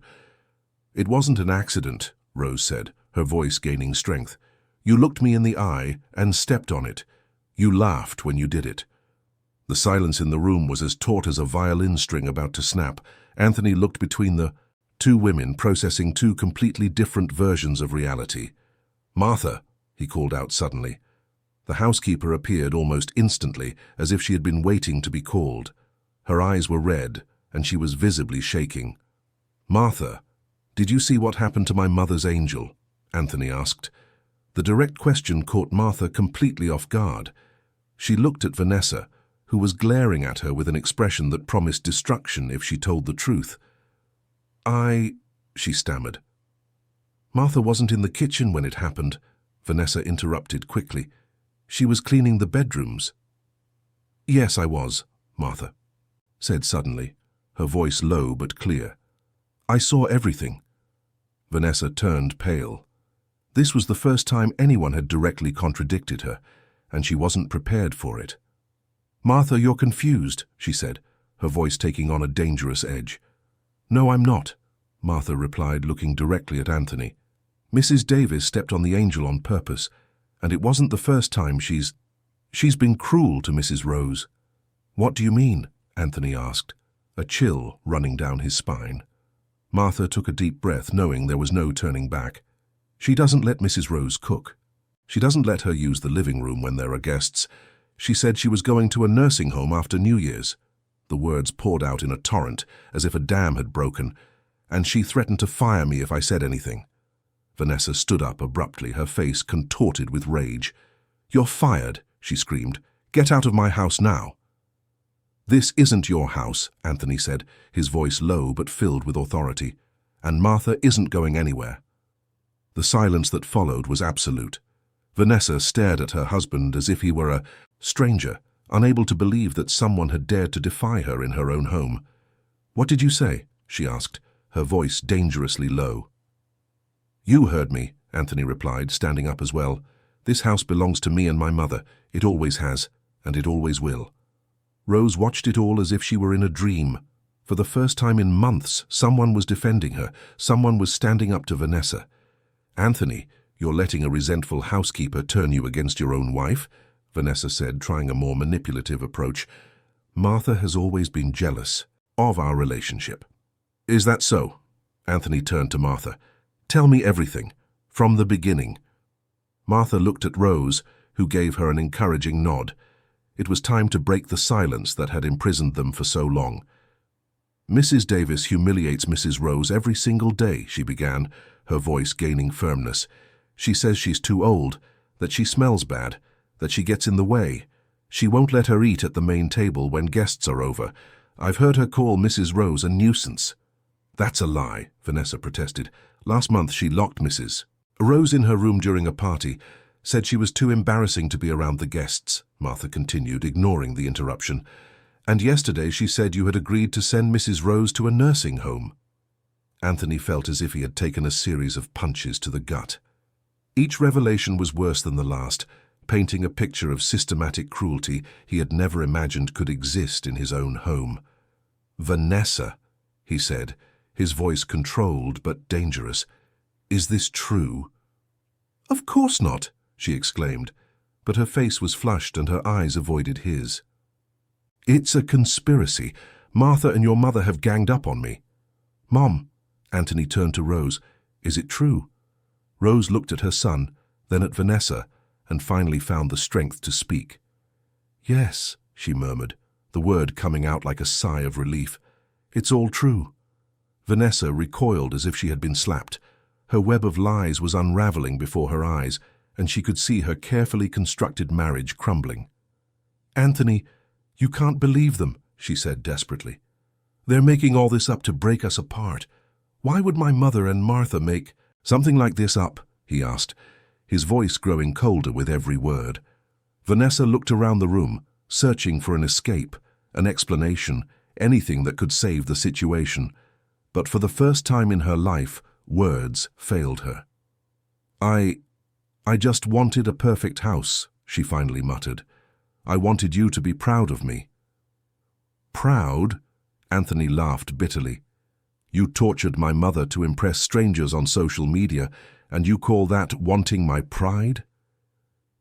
It wasn't an accident, Rose said, her voice gaining strength. You looked me in the eye and stepped on it. You laughed when you did it. The silence in the room was as taut as a violin string about to snap. Anthony looked between the two women, processing two completely different versions of reality. Martha, he called out suddenly. The housekeeper appeared almost instantly, as if she had been waiting to be called. Her eyes were red, and she was visibly shaking. Martha, did you see what happened to my mother's angel? Anthony asked. The direct question caught Martha completely off guard. She looked at Vanessa, who was glaring at her with an expression that promised destruction if she told the truth. She stammered. Martha wasn't in the kitchen when it happened, Vanessa interrupted quickly. She was cleaning the bedrooms. Yes, I was, Martha said suddenly, her voice low but clear. I saw everything. Vanessa turned pale. This was the first time anyone had directly contradicted her, and she wasn't prepared for it. Martha, you're confused, she said, her voice taking on a dangerous edge. No, I'm not, Martha replied, looking directly at Anthony. Mrs. Davis stepped on the angel on purpose, and it wasn't the first time she's been cruel to Mrs. Rose. What do you mean? Anthony asked, a chill running down his spine. Martha took a deep breath, knowing there was no turning back. She doesn't let Mrs. Rose cook. She doesn't let her use the living room when there are guests. She said she was going to a nursing home after New Year's. The words poured out in a torrent, as if a dam had broken, and she threatened to fire me if I said anything. Vanessa stood up abruptly, her face contorted with rage. "You're fired," she screamed. "Get out of my house now." "This isn't your house," Anthony said, his voice low but filled with authority. "And Martha isn't going anywhere." The silence that followed was absolute. Vanessa stared at her husband as if he were a stranger, unable to believe that someone had dared to defy her in her own home. "What did you say?" she asked, her voice dangerously low. "You heard me," Anthony replied, standing up as well. "This house belongs to me and my mother. It always has, and it always will." Rose watched it all as if she were in a dream. For the first time in months, someone was defending her. Someone was standing up to Vanessa. "Anthony, you're letting a resentful housekeeper turn you against your own wife," Vanessa said, trying a more manipulative approach. "Martha has always been jealous of our relationship." "Is that so?" Anthony turned to Martha. "Tell me everything, from the beginning." Martha looked at Rose, who gave her an encouraging nod. It was time to break the silence that had imprisoned them for so long. "Mrs. Davis humiliates Mrs. Rose every single day," she began, her voice gaining firmness. "She says she's too old, that she smells bad, that she gets in the way. She won't let her eat at the main table when guests are over. I've heard her call Mrs. Rose a nuisance." "That's a lie," Vanessa protested. "Last month she locked Mrs. Rose in her room during a party, said she was too embarrassing to be around the guests," Martha continued, ignoring the interruption. "And yesterday she said you had agreed to send Mrs. Rose to a nursing home." Anthony felt as if he had taken a series of punches to the gut. Each revelation was worse than the last, painting a picture of systematic cruelty he had never imagined could exist in his own home. "Vanessa," he said, his voice controlled but dangerous, "is this true?" "Of course not," she exclaimed, but her face was flushed and her eyes avoided his. "It's a conspiracy. Martha and your mother have ganged up on me." "Mom," Anthony turned to Rose, "is it true?" Rose looked at her son, then at Vanessa, and finally found the strength to speak. "Yes," she murmured, the word coming out like a sigh of relief. "It's all true." Vanessa recoiled as if she had been slapped. Her web of lies was unraveling before her eyes, and she could see her carefully constructed marriage crumbling. "Anthony, you can't believe them," she said desperately. "They're making all this up to break us apart. Why would my mother and Martha make something like this up?" he asked, his voice growing colder with every word. Vanessa looked around the room, searching for an escape, an explanation, anything that could save the situation. But for the first time in her life, words failed her. I just wanted a perfect house," she finally muttered. "I wanted you to be proud of me." "Proud?" Anthony laughed bitterly. "You tortured my mother to impress strangers on social media, and you call that wanting my pride?"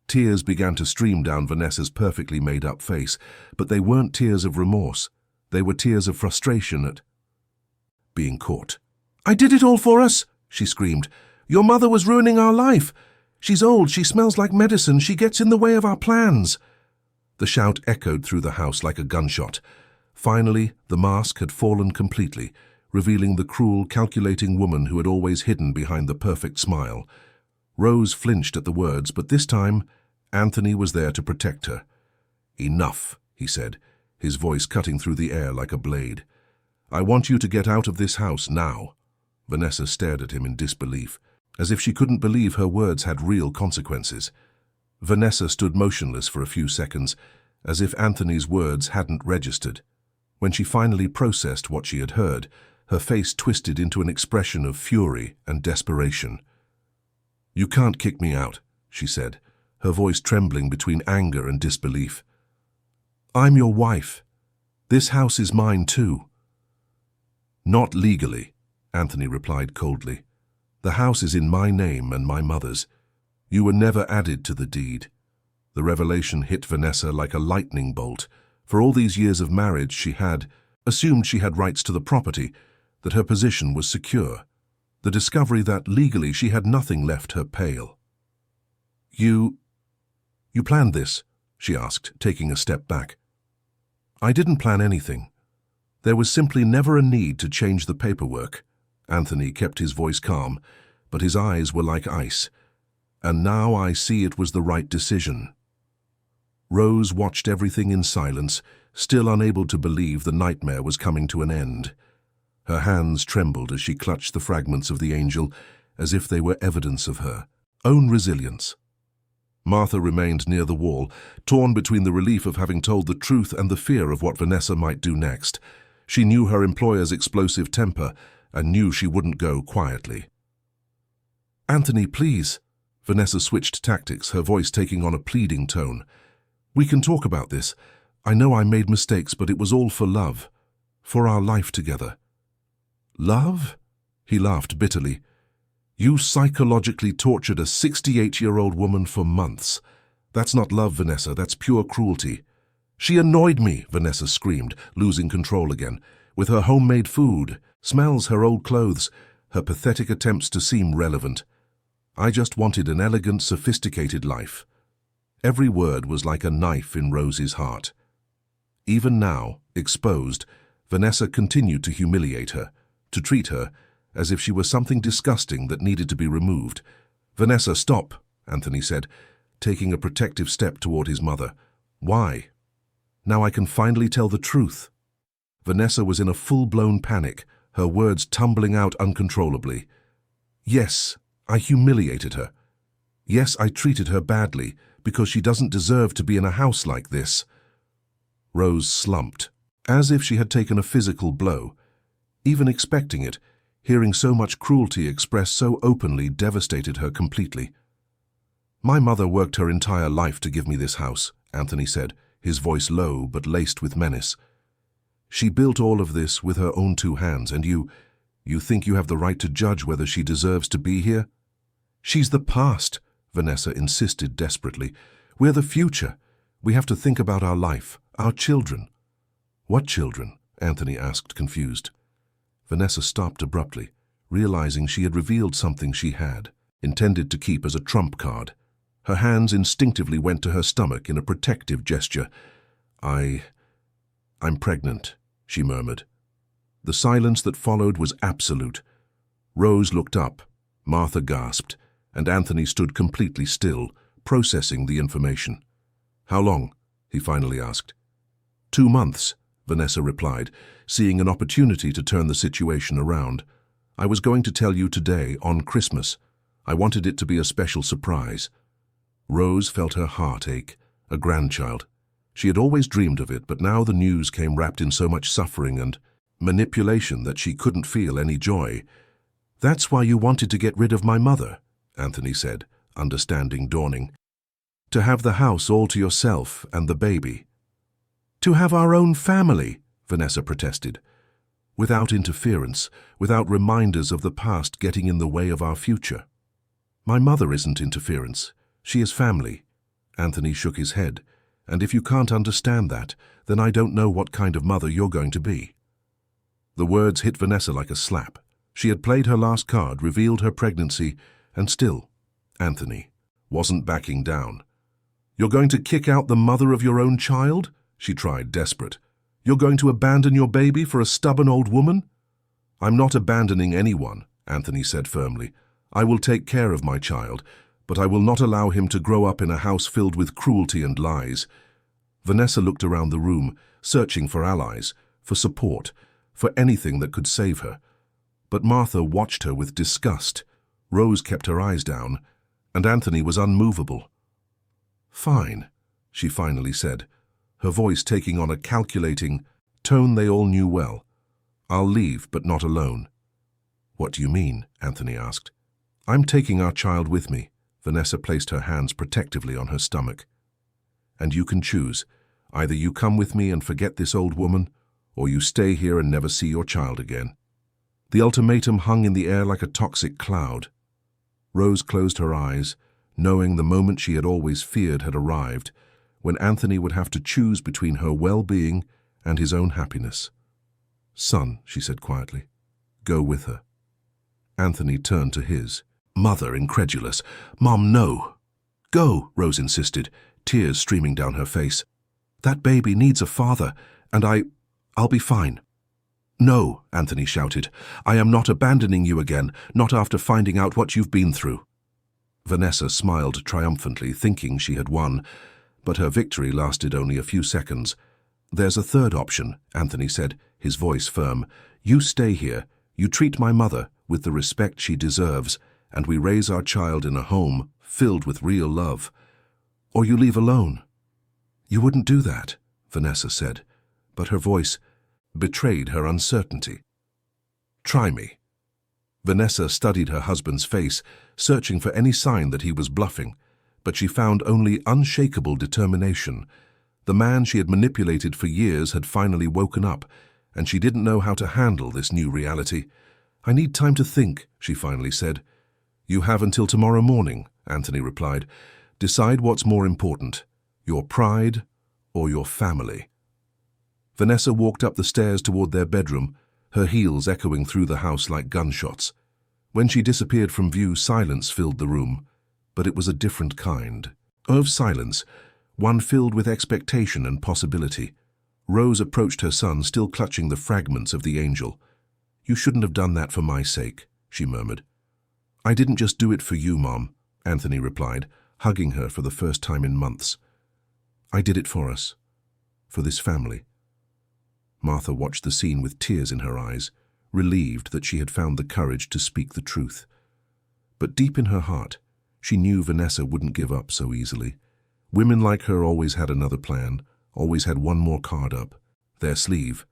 Tears began to stream down Vanessa's perfectly made-up face, but they weren't tears of remorse. They were tears of frustration at being caught. "I did it all for us," she screamed. "Your mother was ruining our life. She's old, she smells like medicine, she gets in the way of our plans." The shout echoed through the house like a gunshot. Finally, the mask had fallen completely, revealing the cruel, calculating woman who had always hidden behind the perfect smile. Rose flinched at the words, but this time, Anthony was there to protect her. "Enough," he said, his voice cutting through the air like a blade. "I want you to get out of this house now." Vanessa stared at him in disbelief, as if she couldn't believe her words had real consequences. Vanessa stood motionless for a few seconds, as if Anthony's words hadn't registered. When she finally processed what she had heard, her face twisted into an expression of fury and desperation. "You can't kick me out," she said, her voice trembling between anger and disbelief. "I'm your wife. This house is mine too." "Not legally," Anthony replied coldly. "The house is in my name and my mother's. You were never added to the deed." The revelation hit Vanessa like a lightning bolt. For all these years of marriage she had assumed she had rights to the property, that her position was secure. The discovery that legally she had nothing left her pale. You planned this?" she asked, taking a step back. "I didn't plan anything. There was simply never a need to change the paperwork." Anthony kept his voice calm, but his eyes were like ice. "And now I see it was the right decision." Rose watched everything in silence, still unable to believe the nightmare was coming to an end. Her hands trembled as she clutched the fragments of the angel, as if they were evidence of her own resilience. Martha remained near the wall, torn between the relief of having told the truth and the fear of what Vanessa might do next. She knew her employer's explosive temper and knew she wouldn't go quietly. "Anthony, please." Vanessa switched tactics, her voice taking on a pleading tone. "We can talk about this. I know I made mistakes, but it was all for love. For our life together." "Love?" He laughed bitterly. "You psychologically tortured a 68-year-old woman for months. That's not love, Vanessa, that's pure cruelty." "She annoyed me," Vanessa screamed, losing control again. With her homemade food, smells, her old clothes, her pathetic attempts to seem relevant. "I just wanted an elegant, sophisticated life." Every word was like a knife in Rose's heart. Even now, exposed, Vanessa continued to humiliate her, to treat her as if she were something disgusting that needed to be removed. "Vanessa, stop," Anthony said, taking a protective step toward his mother. "Why? Now I can finally tell the truth." Vanessa was in a full-blown panic, her words tumbling out uncontrollably. "Yes, I humiliated her. Yes, I treated her badly, because she doesn't deserve to be in a house like this." Rose slumped, as if she had taken a physical blow. Even expecting it, hearing so much cruelty expressed so openly devastated her completely. "My mother worked her entire life to give me this house," Anthony said, his voice low but laced with menace. "She built all of this with her own two hands, and you think you have the right to judge whether she deserves to be here?" "She's the past," Vanessa insisted desperately. "We're the future. We have to think about our life, our children." "What children?" Anthony asked, confused. Vanessa stopped abruptly, realizing she had revealed something she had intended to keep as a trump card. Her hands instinctively went to her stomach in a protective gesture. I'm pregnant," she murmured. The silence that followed was absolute. Rose looked up, Martha gasped, and Anthony stood completely still, processing the information. "How long?" he finally asked. 2 months, Vanessa replied, seeing an opportunity to turn the situation around. "I was going to tell you today, on Christmas. I wanted it to be a special surprise." Rose felt her heart ache. A grandchild. She had always dreamed of it, but now the news came wrapped in so much suffering and manipulation that she couldn't feel any joy. "That's why you wanted to get rid of my mother," Anthony said, understanding dawning. "To have the house all to yourself and the baby." "To have our own family," Vanessa protested. "Without interference, without reminders of the past getting in the way of our future." "My mother isn't interference. She is family." Anthony shook his head. "And if you can't understand that, then I don't know what kind of mother you're going to be." The words hit Vanessa like a slap. She had played her last card, revealed her pregnancy, and still, Anthony wasn't backing down. "You're going to kick out the mother of your own child?" she tried, desperate. "You're going to abandon your baby for a stubborn old woman?" "I'm not abandoning anyone," Anthony said firmly. "I will take care of my child, but I will not allow him to grow up in a house filled with cruelty and lies." Vanessa looked around the room, searching for allies, for support, for anything that could save her. But Martha watched her with disgust. Rose kept her eyes down, and Anthony was unmovable. "Fine," she finally said, her voice taking on a calculating tone they all knew well. "I'll leave, but not alone." "What do you mean?" Anthony asked. "I'm taking our child with me." Vanessa placed her hands protectively on her stomach. "And you can choose. Either you come with me and forget this old woman, or you stay here and never see your child again." The ultimatum hung in the air like a toxic cloud. Rose closed her eyes, knowing the moment she had always feared had arrived, when Anthony would have to choose between her well-being and his own happiness. "Son," she said quietly, "go with her." Anthony turned to his mother, incredulous. "Mom, no." "Go," Rose insisted, tears streaming down her face. "That baby needs a father, and I'll be fine." "No," Anthony shouted. "I am not abandoning you again, not after finding out what you've been through." Vanessa smiled triumphantly, thinking she had won, but her victory lasted only a few seconds. "There's a third option," Anthony said, his voice firm. "You stay here, you treat my mother with the respect she deserves, and we raise our child in a home filled with real love. Or you leave alone." "You wouldn't do that," Vanessa said, but her voice betrayed her uncertainty. "Try me." Vanessa studied her husband's face, searching for any sign that he was bluffing, but she found only unshakable determination. The man she had manipulated for years had finally woken up, and she didn't know how to handle this new reality. "I need time to think," she finally said. "You have until tomorrow morning," Anthony replied. "Decide what's more important, your pride or your family." Vanessa walked up the stairs toward their bedroom, her heels echoing through the house like gunshots. When she disappeared from view, silence filled the room, but it was a different kind of silence, one filled with expectation and possibility. Rose approached her son, still clutching the fragments of the angel. "You shouldn't have done that for my sake," she murmured. "I didn't just do it for you, Mom," Anthony replied, hugging her for the first time in months. "I did it for us, for this family." Martha watched the scene with tears in her eyes, relieved that she had found the courage to speak the truth. But deep in her heart, she knew Vanessa wouldn't give up so easily. Women like her always had another plan, always had one more card up, their sleeve.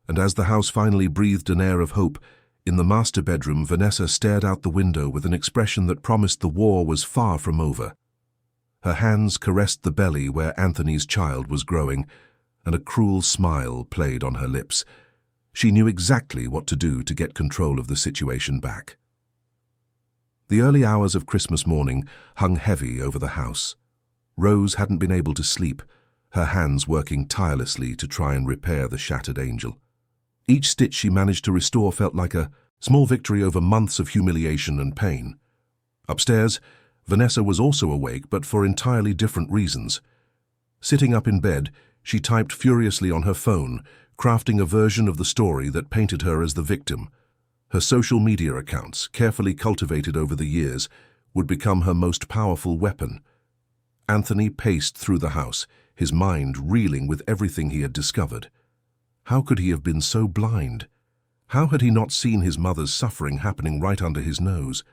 And as the house finally breathed an air of hope, in the master bedroom, Vanessa stared out the window with an expression that promised the war was far from over. Her hands caressed the belly where Anthony's child was growing, and a cruel smile played on her lips. She knew exactly what to do to get control of the situation back. The early hours of Christmas morning hung heavy over the house. Rose hadn't been able to sleep, her hands working tirelessly to try and repair the shattered angel. Each stitch she managed to restore felt like a small victory over months of humiliation and pain. Upstairs, Vanessa was also awake, but for entirely different reasons. Sitting up in bed, she typed furiously on her phone, crafting a version of the story that painted her as the victim. Her social media accounts, carefully cultivated over the years, would become her most powerful weapon. Anthony paced through the house, his mind reeling with everything he had discovered. How could he have been so blind? How had he not seen his mother's suffering happening right under his nose?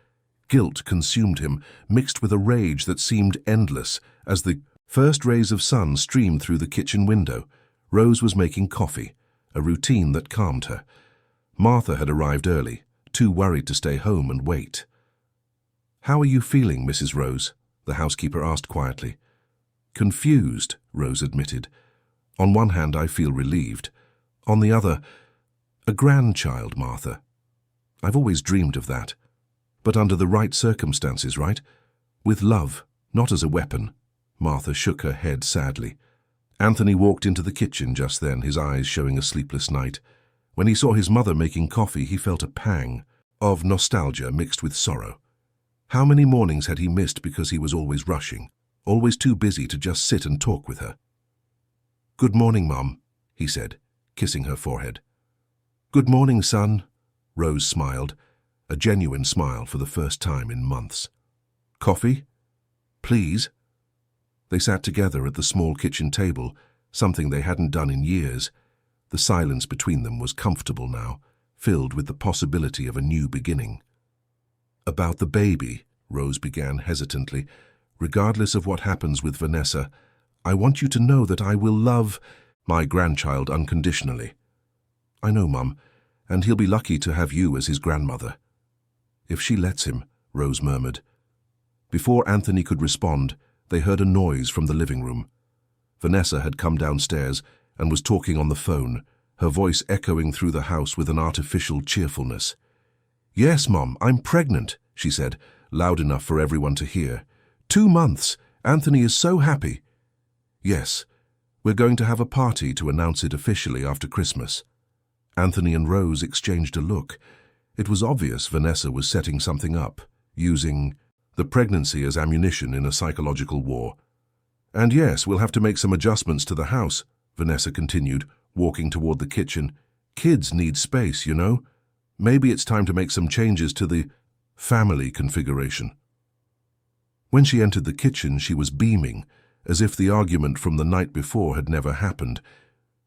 Guilt consumed him, mixed with a rage that seemed endless, as the first rays of sun streamed through the kitchen window. Rose was making coffee, a routine that calmed her. Martha had arrived early, too worried to stay home and wait. "How are you feeling, Mrs. Rose?" the housekeeper asked quietly. "Confused," Rose admitted. "On one hand, I feel relieved. On the other, a grandchild, Martha. I've always dreamed of that. But under the right circumstances, right? With love, not as a weapon." Martha shook her head sadly. Anthony walked into the kitchen just then, his eyes showing a sleepless night. When he saw his mother making coffee, he felt a pang of nostalgia mixed with sorrow. How many mornings had he missed because he was always rushing, always too busy to just sit and talk with her? "Good morning, Mum," he said, kissing her forehead. "Good morning, son," Rose smiled, a genuine smile for the first time in months. "Coffee? Please?" They sat together at the small kitchen table, something they hadn't done in years. The silence between them was comfortable now, filled with the possibility of a new beginning. "About the baby," Rose began hesitantly. "Regardless of what happens with Vanessa, I want you to know that I will love my grandchild unconditionally." "I know, Mum, and he'll be lucky to have you as his grandmother." "If she lets him," Rose murmured. Before Anthony could respond, they heard a noise from the living room. Vanessa had come downstairs and was talking on the phone, her voice echoing through the house with an artificial cheerfulness. "Yes, Mom, I'm pregnant," she said, loud enough for everyone to hear. 2 months. Anthony is so happy." Yes, we're going to have a party to announce it officially after Christmas. Anthony and Rose exchanged a look. It was obvious Vanessa was setting something up, using the pregnancy as ammunition in a psychological war. And yes, we'll have to make some adjustments to the house, Vanessa continued, walking toward the kitchen. Kids need space, you know. Maybe it's time to make some changes to the family configuration. When she entered the kitchen, she was beaming, as if the argument from the night before had never happened.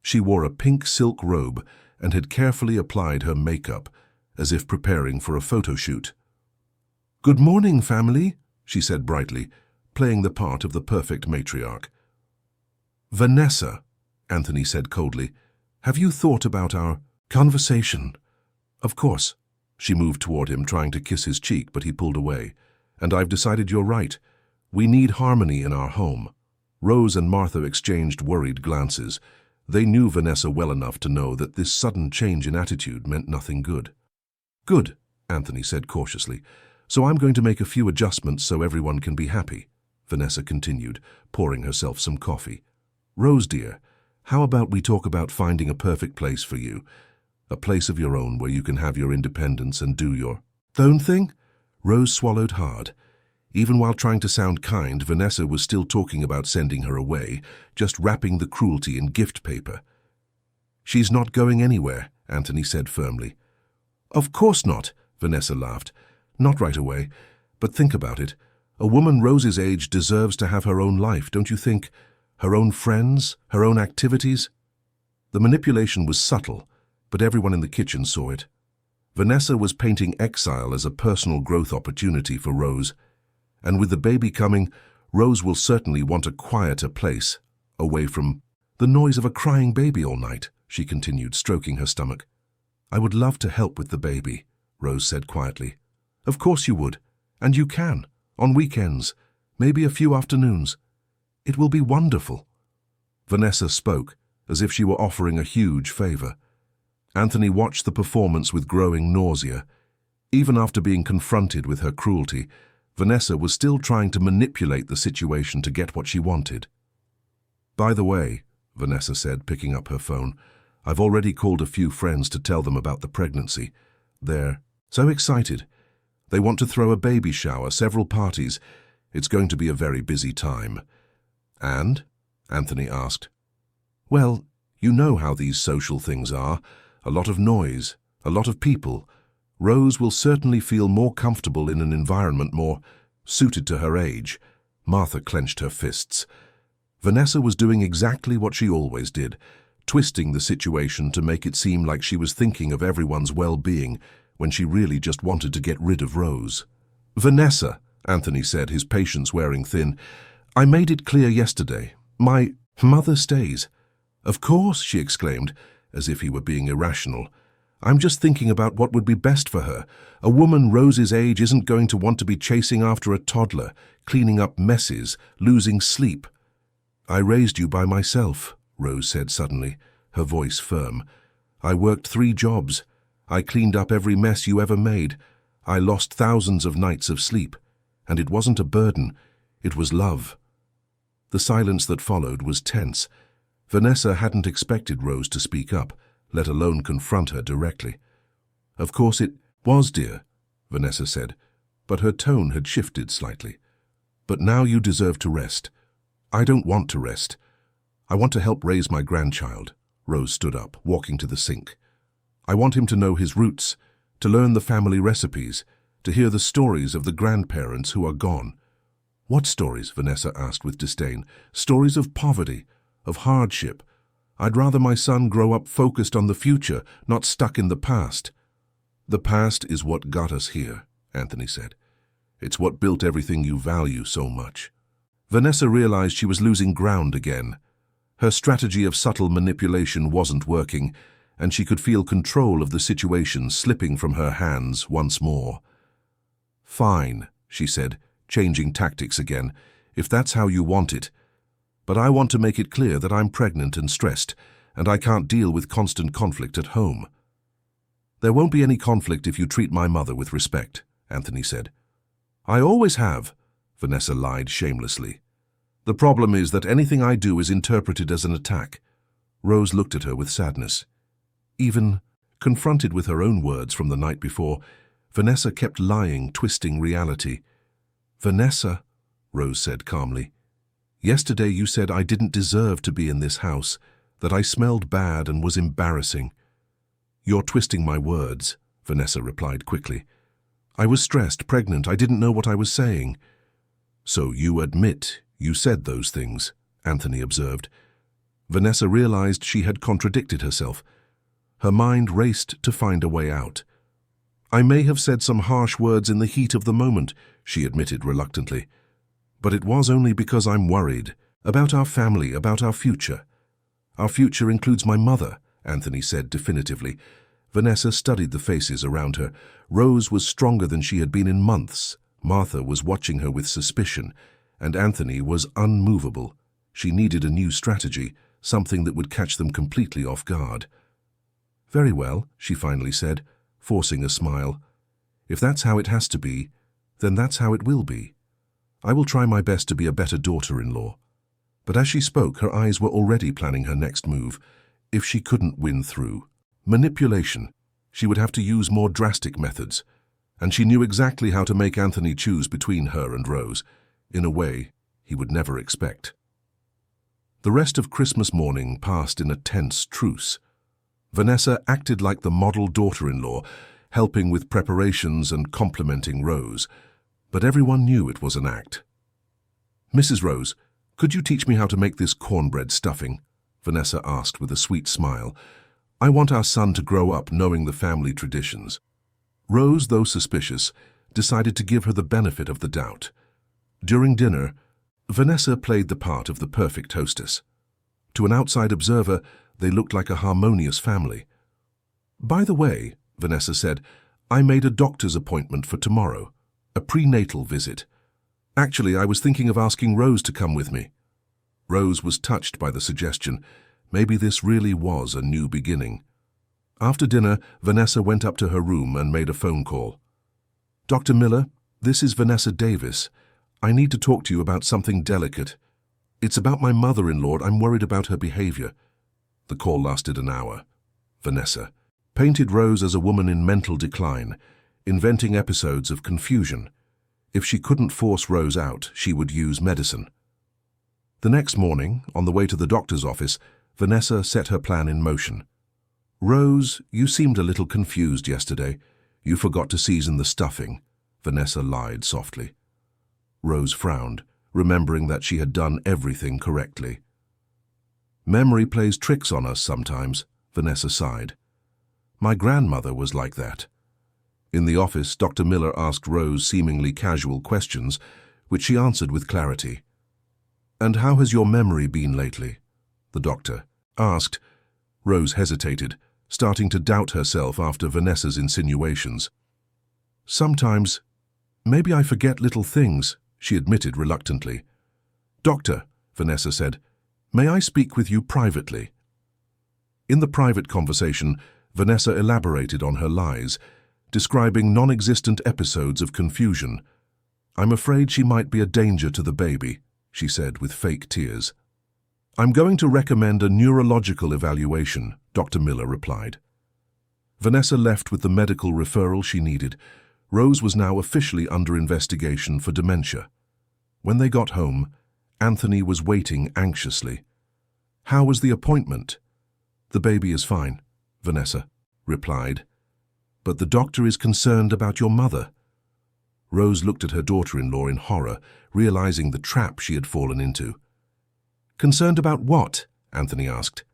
She wore a pink silk robe and had carefully applied her makeup, as if preparing for a photo shoot. "Good morning, family," she said brightly, playing the part of the perfect matriarch. "Vanessa," Anthony said coldly, "have you thought about our conversation?" "Of course." She moved toward him, trying to kiss his cheek, but he pulled away. "And I've decided you're right. We need harmony in our home." Rose and Martha exchanged worried glances. They knew Vanessa well enough to know that this sudden change in attitude meant nothing good. "Good," Anthony said cautiously. "So I'm going to make a few adjustments so everyone can be happy," Vanessa continued, pouring herself some coffee. "Rose, dear, how about we talk about finding a perfect place for you? A place of your own where you can have your independence and do your own thing?" Rose swallowed hard. Even while trying to sound kind, Vanessa was still talking about sending her away, just wrapping the cruelty in gift paper. "She's not going anywhere," Anthony said firmly. "Of course not," Vanessa laughed. "Not right away. But think about it. A woman Rose's age deserves to have her own life, don't you think? Her own friends, her own activities." The manipulation was subtle, but everyone in the kitchen saw it. Vanessa was painting exile as a personal growth opportunity for Rose. And with the baby coming, Rose will certainly want a quieter place, away from the noise of a crying baby all night, she continued, stroking her stomach. "I would love to help with the baby," Rose said quietly. "Of course you would, and you can, on weekends, maybe a few afternoons. It will be wonderful." Vanessa spoke, as if she were offering a huge favor. Anthony watched the performance with growing nausea. Even after being confronted with her cruelty, Vanessa was still trying to manipulate the situation to get what she wanted. "By the way," Vanessa said, picking up her phone, "I've already called a few friends to tell them about the pregnancy. They're so excited. They want to throw a baby shower, several parties. It's going to be a very busy time." "And?" Anthony asked. "Well, you know how these social things are. A lot of noise, a lot of people. Rose will certainly feel more comfortable in an environment more suited to her age." Martha clenched her fists. Vanessa was doing exactly what she always did, twisting the situation to make it seem like she was thinking of everyone's well-being when she really just wanted to get rid of Rose. "Vanessa," Anthony said, his patience wearing thin, "I made it clear yesterday. My mother stays." "Of course," she exclaimed, as if he were being irrational. "I'm just thinking about what would be best for her. A woman Rose's age isn't going to want to be chasing after a toddler, cleaning up messes, losing sleep." "I raised you by myself," Rose said suddenly, her voice firm. "I worked 3 jobs. I cleaned up every mess you ever made. I lost thousands of nights of sleep. And it wasn't a burden. It was love." The silence that followed was tense. Vanessa hadn't expected Rose to speak up, let alone confront her directly. "Of course it was, dear," Vanessa said, but her tone had shifted slightly. "But now you deserve to rest." "I don't want to rest. I want to help raise my grandchild." Rose stood up, walking to the sink. "I want him to know his roots, to learn the family recipes, to hear the stories of the grandparents who are gone." "What stories?" Vanessa asked with disdain. "Stories of poverty, of hardship. I'd rather my son grow up focused on the future, not stuck in the past." "The past is what got us here," Anthony said. "It's what built everything you value so much." Vanessa realized she was losing ground again. Her strategy of subtle manipulation wasn't working, and she could feel control of the situation slipping from her hands once more. "Fine," she said, changing tactics again, "if that's how you want it. But I want to make it clear that I'm pregnant and stressed, and I can't deal with constant conflict at home." "There won't be any conflict if you treat my mother with respect," Anthony said. "I always have," Vanessa lied shamelessly. The problem is that anything I do is interpreted as an attack. Rose looked at her with sadness. Even confronted with her own words from the night before, Vanessa kept lying, twisting reality. "Vanessa," Rose said calmly, "yesterday you said I didn't deserve to be in this house, that I smelled bad and was embarrassing." "You're twisting my words," Vanessa replied quickly. "I was stressed, pregnant, I didn't know what I was saying." "So you admit you said those things," Anthony observed. Vanessa realized she had contradicted herself. Her mind raced to find a way out. "I may have said some harsh words in the heat of the moment," she admitted reluctantly. "But it was only because I'm worried about our family, about our future." "Our future includes my mother," Anthony said definitively. Vanessa studied the faces around her. Rose was stronger than she had been in months. Martha was watching her with suspicion, and Anthony was unmovable. She needed a new strategy, something that would catch them completely off guard. "Very well," she finally said, forcing a smile. "If that's how it has to be, then that's how it will be. I will try my best to be a better daughter-in-law." But as she spoke, her eyes were already planning her next move. If she couldn't win through manipulation, she would have to use more drastic methods. And she knew exactly how to make Anthony choose between her and Rose, in a way he would never expect. The rest of Christmas morning passed in a tense truce. Vanessa acted like the model daughter-in-law, helping with preparations and complimenting Rose. But everyone knew it was an act. "Mrs. Rose, could you teach me how to make this cornbread stuffing?" Vanessa asked with a sweet smile. "I want our son to grow up knowing the family traditions." Rose, though suspicious, decided to give her the benefit of the doubt. During dinner, Vanessa played the part of the perfect hostess. To an outside observer, they looked like a harmonious family. "By the way," Vanessa said, "I made a doctor's appointment for tomorrow, a prenatal visit. Actually, I was thinking of asking Rose to come with me." Rose was touched by the suggestion. Maybe this really was a new beginning. After dinner, Vanessa went up to her room and made a phone call. "Dr. Miller, this is Vanessa Davis. I need to talk to you about something delicate. It's about my mother-in-law. I'm worried about her behavior." The call lasted an hour. Vanessa painted Rose as a woman in mental decline, inventing episodes of confusion. If she couldn't force Rose out, she would use medicine. The next morning, on the way to the doctor's office, Vanessa set her plan in motion. "Rose, you seemed a little confused yesterday. You forgot to season the stuffing," Vanessa lied softly. Rose frowned, remembering that she had done everything correctly. "Memory plays tricks on us sometimes," Vanessa sighed. "My grandmother was like that." In the office, Dr. Miller asked Rose seemingly casual questions, which she answered with clarity. "And how has your memory been lately?" the doctor asked. Rose hesitated, starting to doubt herself after Vanessa's insinuations. "Sometimes, maybe I forget little things," she admitted reluctantly. "Doctor," Vanessa said, "may I speak with you privately?" In the private conversation, Vanessa elaborated on her lies, describing non-existent episodes of confusion. "I'm afraid she might be a danger to the baby," she said with fake tears. "I'm going to recommend a neurological evaluation," Dr. Miller replied. Vanessa left with the medical referral she needed. Rose was now officially under investigation for dementia. When they got home, Anthony was waiting anxiously. "How was the appointment?" "The baby is fine," Vanessa replied. "But the doctor is concerned about your mother." Rose looked at her daughter-in-law in horror, realizing the trap she had fallen into. "Concerned about what?" Anthony asked.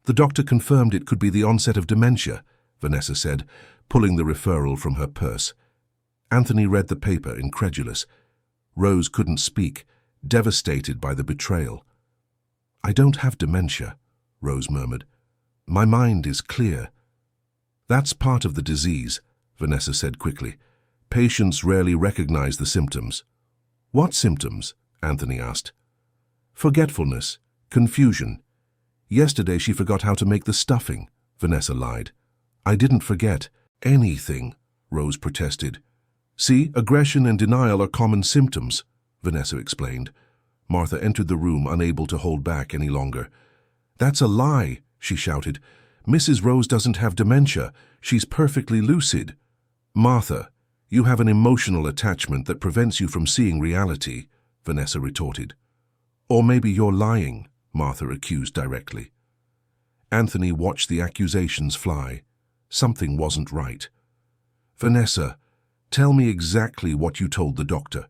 "The doctor confirmed it could be the onset of dementia," Vanessa said, pulling the referral from her purse. Anthony read the paper, incredulous. Rose couldn't speak, devastated by the betrayal. "I don't have dementia," Rose murmured. "My mind is clear." "That's part of the disease," Vanessa said quickly. "Patients rarely recognize the symptoms." "What symptoms?" Anthony asked. "Forgetfulness, confusion. Yesterday she forgot how to make the stuffing," Vanessa lied. "I didn't forget anything," Rose protested. "See, aggression and denial are common symptoms," Vanessa explained. Martha entered the room, unable to hold back any longer. "That's a lie," she shouted. "Mrs. Rose doesn't have dementia. She's perfectly lucid." "Martha, you have an emotional attachment that prevents you from seeing reality," Vanessa retorted. "Or maybe you're lying," Martha accused directly. Anthony watched the accusations fly. Something wasn't right. "Vanessa, tell me exactly what you told the doctor."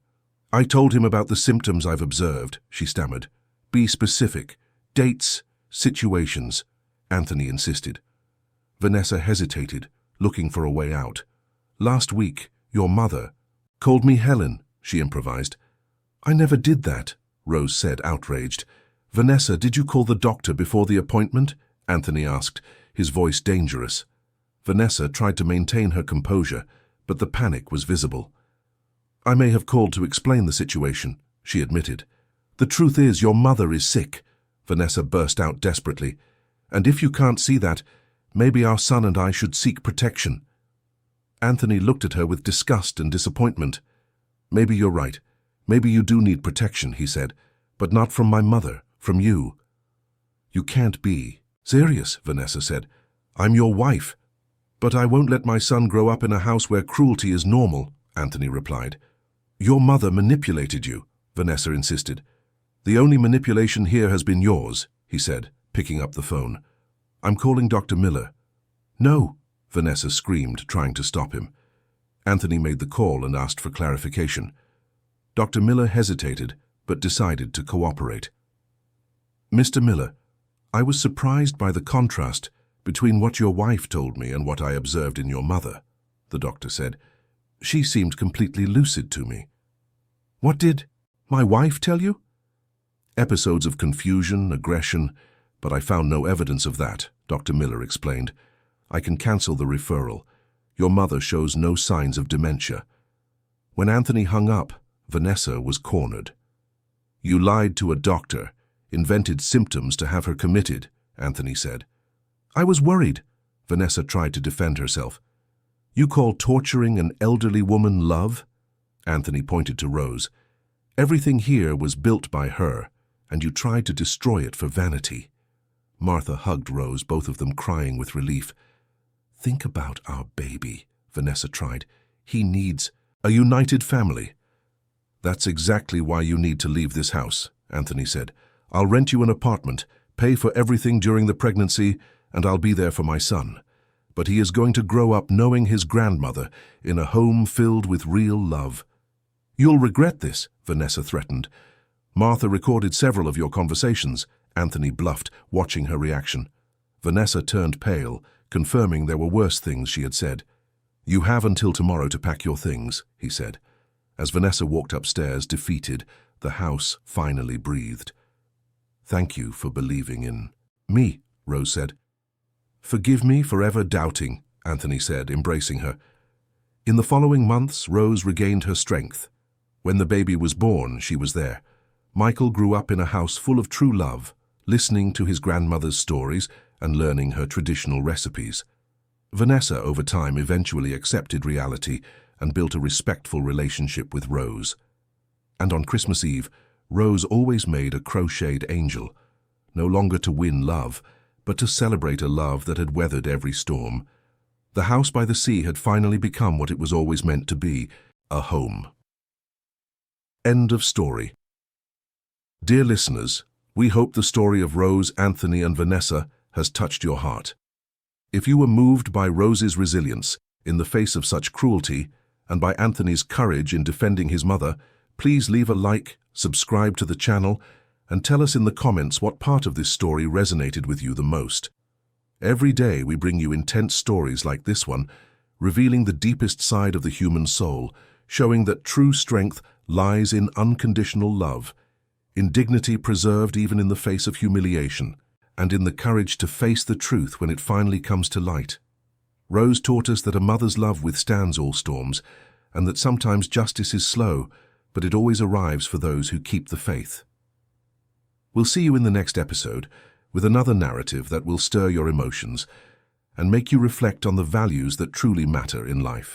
"I told him about the symptoms I've observed," she stammered. "Be specific. Dates, situations," Anthony insisted. Vanessa hesitated, looking for a way out. "Last week, your mother called me Helen," she improvised. "I never did that," Rose said, outraged. "Vanessa, did you call the doctor before the appointment?" Anthony asked, his voice dangerous. Vanessa tried to maintain her composure, but the panic was visible. "I may have called to explain the situation," she admitted. "The truth is, your mother is sick," Vanessa burst out desperately. "And if you can't see that, maybe our son and I should seek protection." Anthony looked at her with disgust and disappointment. "Maybe you're right. Maybe you do need protection," he said. "But not from my mother, from you." "You can't be serious," Vanessa said. "I'm your wife." "But I won't let my son grow up in a house where cruelty is normal," Anthony replied. "Your mother manipulated you," Vanessa insisted. "The only manipulation here has been yours," he said, picking up the phone. "I'm calling Dr. Miller." "No," Vanessa screamed, trying to stop him. Anthony made the call and asked for clarification. Dr. Miller hesitated, but decided to cooperate. "Mr. Miller, I was surprised by the contrast between what your wife told me and what I observed in your mother," the doctor said. "She seemed completely lucid to me." "What did my wife tell you?" "Episodes of confusion, aggression, but I found no evidence of that," Dr. Miller explained. "I can cancel the referral. Your mother shows no signs of dementia." When Anthony hung up, Vanessa was cornered. "You lied to a doctor, invented symptoms to have her committed," Anthony said. "I was worried," Vanessa tried to defend herself. "You call torturing an elderly woman love?" Anthony pointed to Rose. "Everything here was built by her, and you tried to destroy it for vanity." Martha hugged Rose, both of them crying with relief. "Think about our baby," Vanessa tried. "He needs a united family." "That's exactly why you need to leave this house," Anthony said. "I'll rent you an apartment, pay for everything during the pregnancy, and I'll be there for my son. But he is going to grow up knowing his grandmother in a home filled with real love." "You'll regret this," Vanessa threatened. "Martha recorded several of your conversations," Anthony bluffed, watching her reaction. Vanessa turned pale, confirming there were worse things she had said. "You have until tomorrow to pack your things," he said. As Vanessa walked upstairs, defeated, the house finally breathed. "Thank you for believing in me," Rose said. "Forgive me for ever doubting," Anthony said, embracing her. In the following months, Rose regained her strength. When the baby was born, she was there. Michael grew up in a house full of true love, listening to his grandmother's stories and learning her traditional recipes. Vanessa, over time, eventually accepted reality and built a respectful relationship with Rose. And on Christmas Eve, Rose always made a crocheted angel, no longer to win love, but to celebrate a love that had weathered every storm. The house by the sea had finally become what it was always meant to be, a home. End of story. Dear listeners, we hope the story of Rose, Anthony, and Vanessa has touched your heart. If you were moved by Rose's resilience in the face of such cruelty, and by Anthony's courage in defending his mother, please leave a like, subscribe to the channel, and tell us in the comments what part of this story resonated with you the most. Every day we bring you intense stories like this one, revealing the deepest side of the human soul, showing that true strength lies in unconditional love, in dignity preserved even in the face of humiliation, and in the courage to face the truth when it finally comes to light. Rose taught us that a mother's love withstands all storms, and that sometimes justice is slow, but it always arrives for those who keep the faith. We'll see you in the next episode with another narrative that will stir your emotions and make you reflect on the values that truly matter in life.